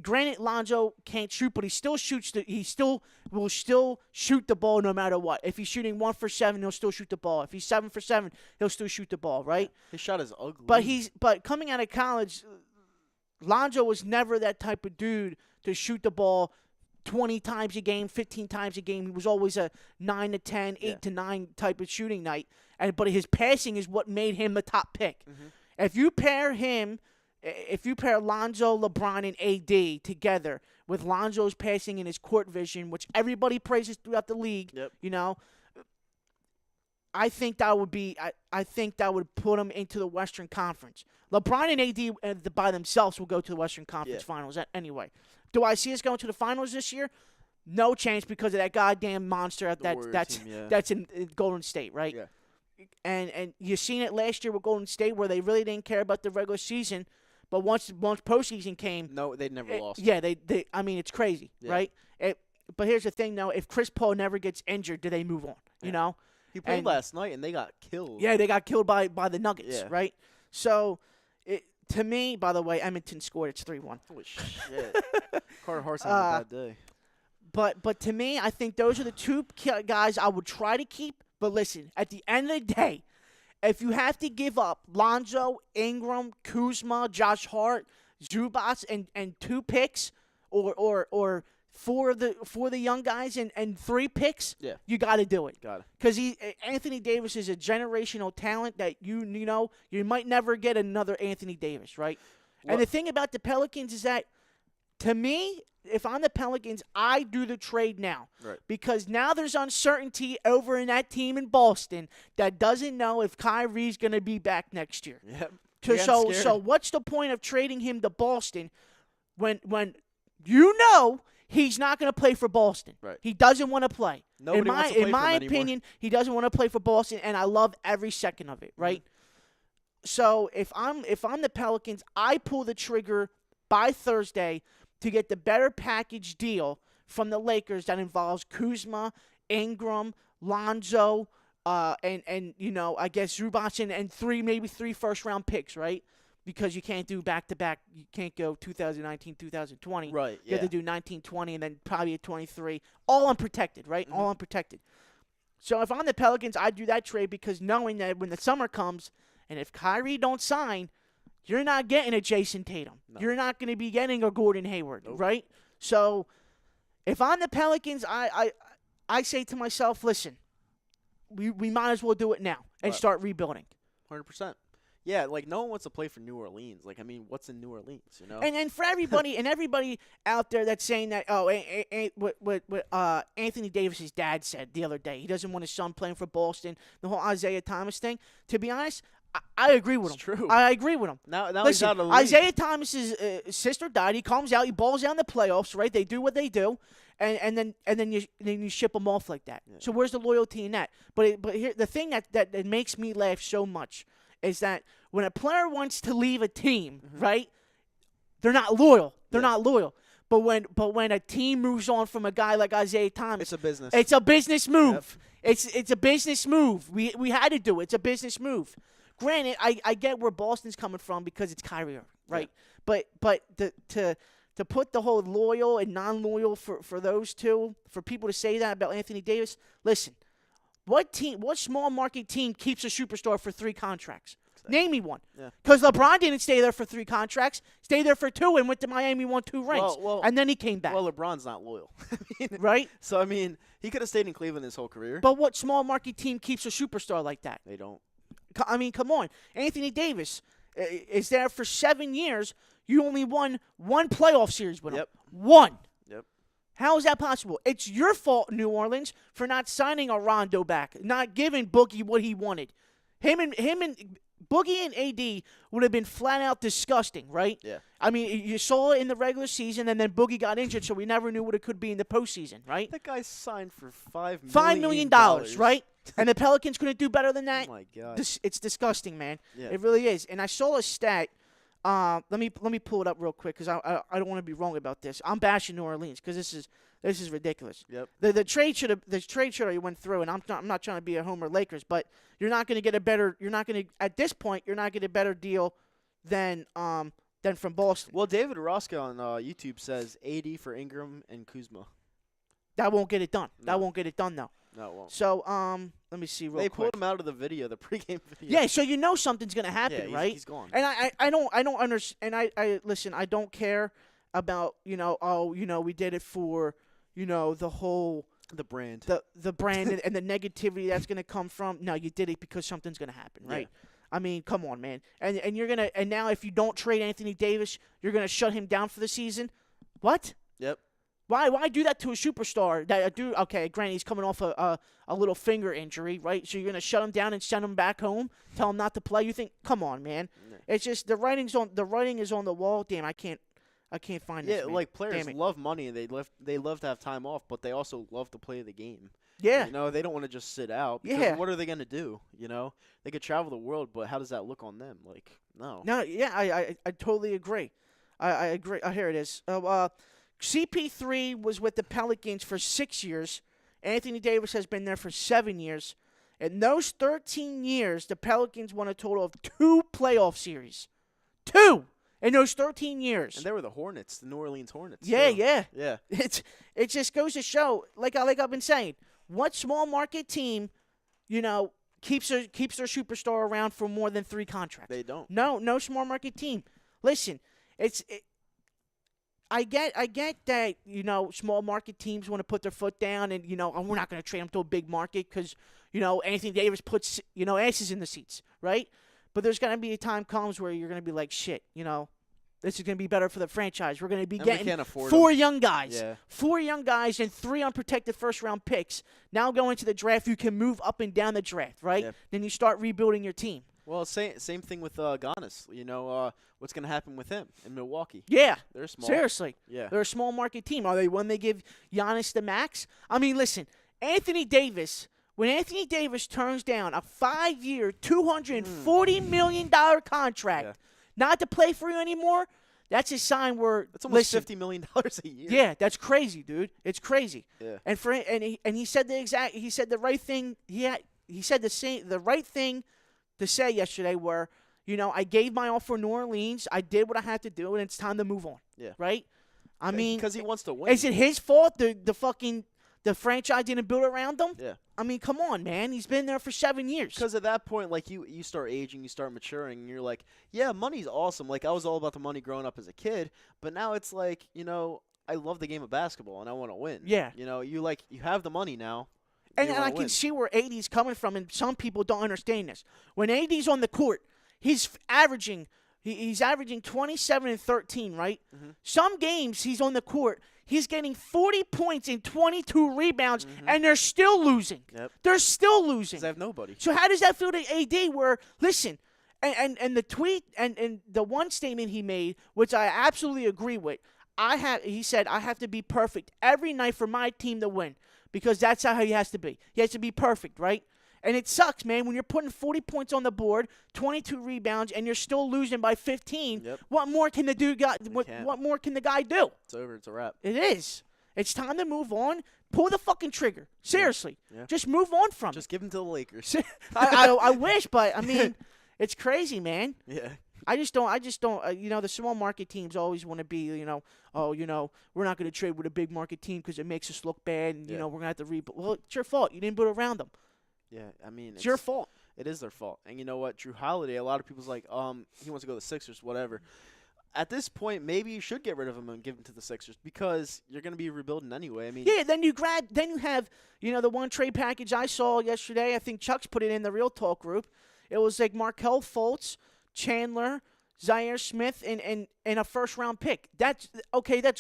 Granted, Lonzo can't shoot, but he still shoots. He still will shoot the ball no matter what. If he's shooting 1 for 7, he'll still shoot the ball. If he's 7 for 7, he'll still shoot the ball, right? His shot is ugly. But coming out of college, Lonzo was never that type of dude to shoot the ball 20 times a game, 15 times a game. He was always a 9 to 10, 8 to 9 type of shooting night. But his passing is what made him the top pick. Mm-hmm. If you pair Lonzo, LeBron, and AD together with Lonzo's passing and his court vision, which everybody praises throughout the league, Yep. you know, I think that would be. I think that would put them into the Western Conference. LeBron and AD by themselves will go to the Western Conference Finals anyway. Do I see us going to the finals this year? No chance, because of that goddamn monster that's in Golden State, right? Yeah. And you seen it last year with Golden State, where they really didn't care about the regular season, but once postseason came, No, they never lost. Yeah, they. I mean, it's crazy, Yeah. right? But here's the thing, though: if Chris Paul never gets injured, do they move on? Yeah. You know. He played And- last night, and they got killed. Yeah, they got killed by the Nuggets, Yeah. right? So, to me, by the way, Edmonton scored. It's 3-1. Holy shit. Carter Hart's having a bad day. But to me, I think those are the two guys I would try to keep. But listen, at the end of the day, if you have to give up Lonzo, Ingram, Kuzma, Josh Hart, Zubats, and 2 picks, or for the young guys and 3 picks, Yeah. you got to do it. Got it. Because Anthony Davis is a generational talent that you might never get another Anthony Davis, right? Well- And the thing about the Pelicans is that, to me, if I'm the Pelicans, I do the trade now. Right. Because now there's uncertainty over in that team in Boston that doesn't know if Kyrie's going to be back next year. Yep. So what's the point of trading him to Boston when you know he's not going to play for Boston? Right. He doesn't want to play. Nobody wants to play in for my him anymore. opinion, he doesn't want to play for Boston, and I love every second of it, right? So if I'm the Pelicans, I pull the trigger by Thursday to get the better package deal from the Lakers that involves Kuzma, Ingram, Lonzo, and I guess Zubats and 3 first-round picks, right? Because you can't do back-to-back. You can't go 2019, 2020. Right, You have to do 19, 20, and then probably a 23. All unprotected, right? All unprotected. So if I'm the Pelicans, I do that trade, because knowing that when the summer comes, and if Kyrie don't sign, you're not getting a Jason Tatum. No. You're not going to be getting a Gordon Hayward, Nope. right? So if I'm the Pelicans, I say to myself, listen, we might as well do it now and Right. start rebuilding. 100%. Yeah, like, no one wants to play for New Orleans. Like, I mean, what's in New Orleans, you know? And for everybody and everybody out there that's saying that, what Anthony Davis's dad said the other day, he doesn't want his son playing for Boston, the whole Isaiah Thomas thing. To be honest, I agree with him. It's true. I agree with him. Now he's Listen, out of the league. Isaiah Thomas's sister died. He comes out. He balls out in the playoffs. Right? They do what they do, and then you ship him off like that. Yeah. So where's the loyalty in that? But here the thing that makes me laugh so much is that when a player wants to leave a team, right? They're not loyal. They're not loyal. But when a team moves on from a guy like Isaiah Thomas, it's a business. It's a business move. Yep. It's a business move. We had to do it. It's a business move. Granted, I get where Boston's coming from because it's Kyrie Irving, right? Yeah. But to put the whole loyal and non-loyal for those two, for people to say that about Anthony Davis, listen, what small market team keeps a superstar for 3 contracts? Exactly. Name me one. Because LeBron didn't stay there for 3 contracts, stayed there for 2 and went to Miami, won 2 rings, and then he came back. Well, LeBron's not loyal. Right? So, I mean, he could have stayed in Cleveland his whole career. But what small market team keeps a superstar like that? They don't. I mean, come on. Anthony Davis is there for 7 years. You only won 1 playoff series with him. 1. Yep. How is that possible? It's your fault, New Orleans, for not signing a Rondo back, not giving Boogie what he wanted. Him and Boogie and AD would have been flat out disgusting, right? Yeah. I mean, you saw it in the regular season, and then Boogie got injured, so we never knew what it could be in the postseason, right? That guy signed for $5 million, right? And the Pelicans couldn't do better than that. Oh my God, it's disgusting, man. Yeah. It really is. And I saw a stat. Let me pull it up real quick because I don't want to be wrong about this. I'm bashing New Orleans because this is ridiculous. Yep. The trade should have went through, and I'm not trying to be a homer Lakers, but you're not going to get a better. You're not going to at this point. You're not getting a better deal than from Boston. Well, David Orozco on YouTube says 80 for Ingram and Kuzma. That won't get it done. No. That won't get it done though. No, it won't. So let me see real quick. They pulled him out of the video, the pregame video. Yeah, so you know something's gonna happen, right? He's gone. And I don't understand. And I listen. I don't care about we did it for the whole the brand, the brand and the negativity that's gonna come from. No, you did it because something's gonna happen, right? Yeah. I mean, come on, man. And you're gonna now if you don't trade Anthony Davis, you're gonna shut him down for the season. What? Yep. Why do that to a superstar? That a dude, okay, granted he's coming off a little finger injury, right? So you're gonna shut him down and send him back home, tell him not to play. You think, come on, man. Yeah. It's just the writing is on the wall. Damn, I can't find this. Yeah, like players love money and they love to have time off, but they also love to play the game. Yeah. They don't want to just sit out. Yeah. What are they gonna do? They could travel the world, but how does that look on them? Like, no. No, yeah, I totally agree. I agree. Here it is. CP3 was with the Pelicans for 6 years. Anthony Davis has been there for 7 years. In those 13 years, the Pelicans won a total of 2 playoff series. 2 in those 13 years. And they were the Hornets, the New Orleans Hornets. Yeah, too. yeah. It just goes to show, like I've been saying, what small market team, keeps their superstar around for more than 3 contracts? They don't. No small market team. Listen, I get that, small market teams want to put their foot down and, we're not going to trade them to a big market because, Anthony Davis puts, asses in the seats, right? But there's going to be a time comes where you're going to be like, shit, this is going to be better for the franchise. We're going to be getting 4 young guys. Yeah. 4 young guys and 3 unprotected first-round picks. Now going to the draft, you can move up and down the draft, right? Yeah. Then you start rebuilding your team. Well, same thing with Giannis. What's going to happen with him in Milwaukee? Yeah. They're small. Seriously. Yeah. They're a small market team. Are they when they give Giannis the max? I mean, listen, Anthony Davis, when Anthony Davis turns down a 5-year, $240 million contract not to play for you anymore, that's a sign where that's almost $50 million a year. Yeah, that's crazy, dude. It's crazy. Yeah. And he said the right thing. He said the right thing to say yesterday where, I gave my all for New Orleans. I did what I had to do, and it's time to move on. Yeah. Right? I mean, because he wants to win. Is it his fault the franchise didn't build around him? Yeah. I mean, come on, man. He's been there for 7 years. Because at that point, like, you start aging, you start maturing, and you're like, yeah, money's awesome. Like, I was all about the money growing up as a kid, but now it's like, I love the game of basketball, and I want to win. Yeah. You have the money now. And I can see where AD's coming from, and some people don't understand this. When AD's on the court, he's averaging 27 and 13, right? Mm-hmm. Some games he's on the court, he's getting 40 points and 22 rebounds, and they're still losing. Yep. They're still losing. Because they have nobody. So how does that feel to AD where, listen, And the tweet and the one statement he made, which I absolutely agree with, he said, I have to be perfect every night for my team to win because that's how he has to be. He has to be perfect, right? And it sucks, man, when you're putting 40 points on the board, 22 rebounds, and you're still losing by 15. Yep. What more can what more can the guy do? It's over. It's a wrap. It is. It's time to move on. Pull the fucking trigger. Seriously. Yeah. Just move on from Just give him to the Lakers. it. I wish, but, I mean, it's crazy, man. Yeah. I just don't, the small market teams always want to be, we're not going to trade with a big market team because it makes us look bad and, we're going to have to rebuild. Well, it's your fault. You didn't build around them. Yeah, I mean, It's your fault. It is their fault. And you know what? Drew Holiday, a lot of people's like, he wants to go to the Sixers, whatever. At this point, maybe you should get rid of him and give him to the Sixers because you're going to be rebuilding anyway. I mean, yeah, then you have, the one trade package I saw yesterday. I think Chuck's put it in the Real Talk group. It was like Markelle Fultz, Chandler, Zaire Smith, and a first-round pick. That's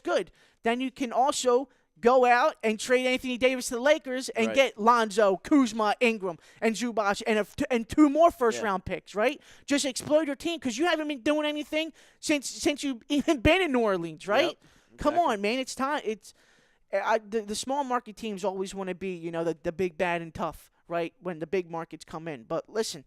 good. Then you can also go out and trade Anthony Davis to the Lakers and get Lonzo, Kuzma, Ingram, and Zubac, and two more first-round picks, right? Just explode your team because you haven't been doing anything since you've even been in New Orleans, right? Yep, Come exactly. on, man. It's time. The small market teams always want to be, the big, bad, and tough, right, when the big markets come in. But listen,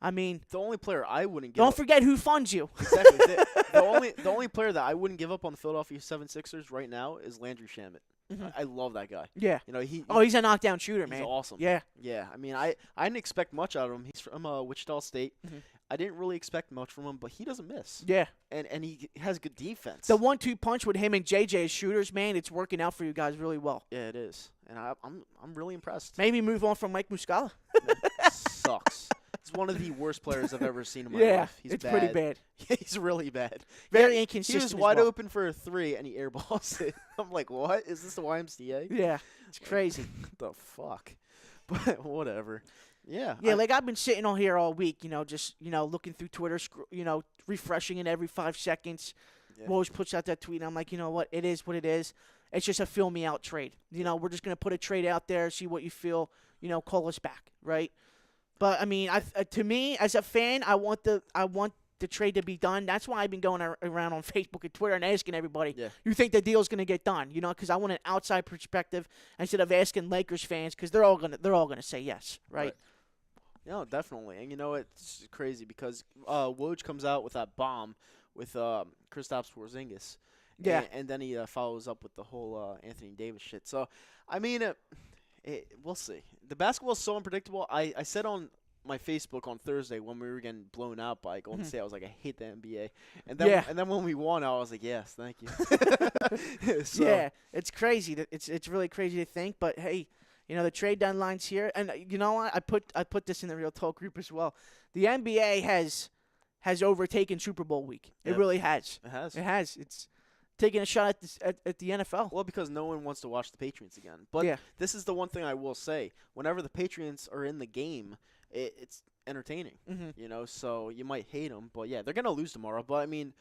I mean, the only player I wouldn't give don't up. forget who funds you. Exactly. the only player that I wouldn't give up on the Philadelphia 76ers right now is Landry Shamet. Mhm. I love that guy. Yeah. He's He's a knockdown shooter, man. awesome. Yeah. Yeah, I mean, I didn't expect much out of him. He's from Wichita State. Mhm. I didn't really expect much from him, but he doesn't miss. Yeah. And he has good defense. The 1-2 punch with him and JJ as shooters, man, it's working out for you guys really well. Yeah, it is. And I'm really impressed. Maybe move on from Mike Muscala. Sucks. He's one of the worst players I've ever seen in my Yeah, life. He's it's bad. pretty bad. Yeah, he's really bad. Very He inconsistent. was as wide well. open for a 3, and he airballs it. I'm like, what? Is this the YMCA? Yeah, it's crazy. What the fuck? But whatever. Yeah. Yeah, like I've been sitting on here all week, just looking through Twitter, refreshing it every 5 seconds. Yeah. Always puts out that tweet, and I'm like, you know what? It is what it is. It's just a fill me out trade. We're just gonna put a trade out there, see what you feel. Call us back, right? But I mean, to me as a fan, I want the trade to be done. That's why I've been going around on Facebook and Twitter and asking everybody, you think the deal's going to get done? Because I want an outside perspective instead of asking Lakers fans because they're all gonna say yes, right? No, definitely. And it's crazy because Woj comes out with that bomb with Kristaps Porzingis. Yeah. And then he follows up with the whole Anthony Davis shit. So, I mean, we'll see. The basketball is so unpredictable. I said on my Facebook on Thursday when we were getting blown out by Golden State, I was like, I hate the NBA. And then when we won, I was like, yes, thank you. So, yeah, it's crazy. It's really crazy to think, but hey, the trade deadline's here, and you know what? I put this in the Real Talk group as well. The NBA has overtaken Super Bowl week. Yep. It really has. It has. It has. It's taking a shot at the NFL. Well, because no one wants to watch the Patriots again. But this is the one thing I will say. Whenever the Patriots are in the game, it's entertaining. Mm-hmm. So you might hate them. But, yeah, they're going to lose tomorrow. But, I mean,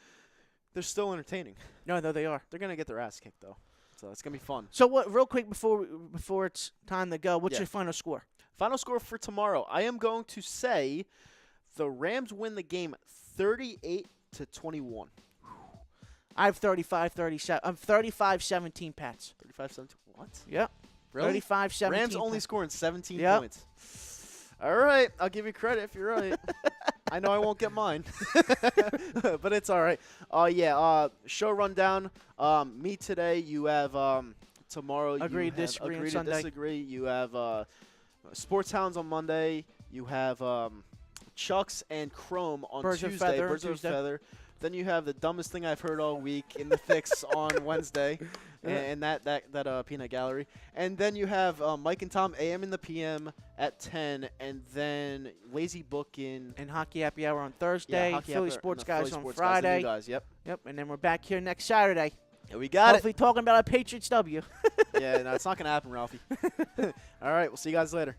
they're still entertaining. No, they are. They're going to get their ass kicked, though. So it's going to be fun. So, what? Real quick before it's time to go, what's your final score? Final score for tomorrow. I am going to say the Rams win the game 38-21. I have 35-37. I'm 35-17, Pats. 35-17. What? Yep. Really? 35-17. Rams only scoring 17 Yep. points. All right. I'll give you credit if you're right. I know I won't get mine. But it's all right. Show rundown. Me today. You have tomorrow. Agree, you have disagree on agree to Sunday. disagree. You have Sports Hounds on Monday. You have Chucks and Chrome on Birds of Tuesday. Feather Birds on of Tuesday. Feather. Then you have the dumbest thing I've heard all week in the fix on Wednesday, and that peanut gallery. And then you have Mike and Tom AM in the PM at 10, and then Lazy Book in And Hockey Happy Hour on Thursday. Hockey Philly Happy- Sports no, Guys Philly on Sports Guys, the new Friday. guys, yep. Yep. And then we're back here next Saturday. Yeah, we got Hopefully talking about our Patriots W. it. Yeah, no, it's not gonna happen, Ralphie. All right, we'll see you guys later.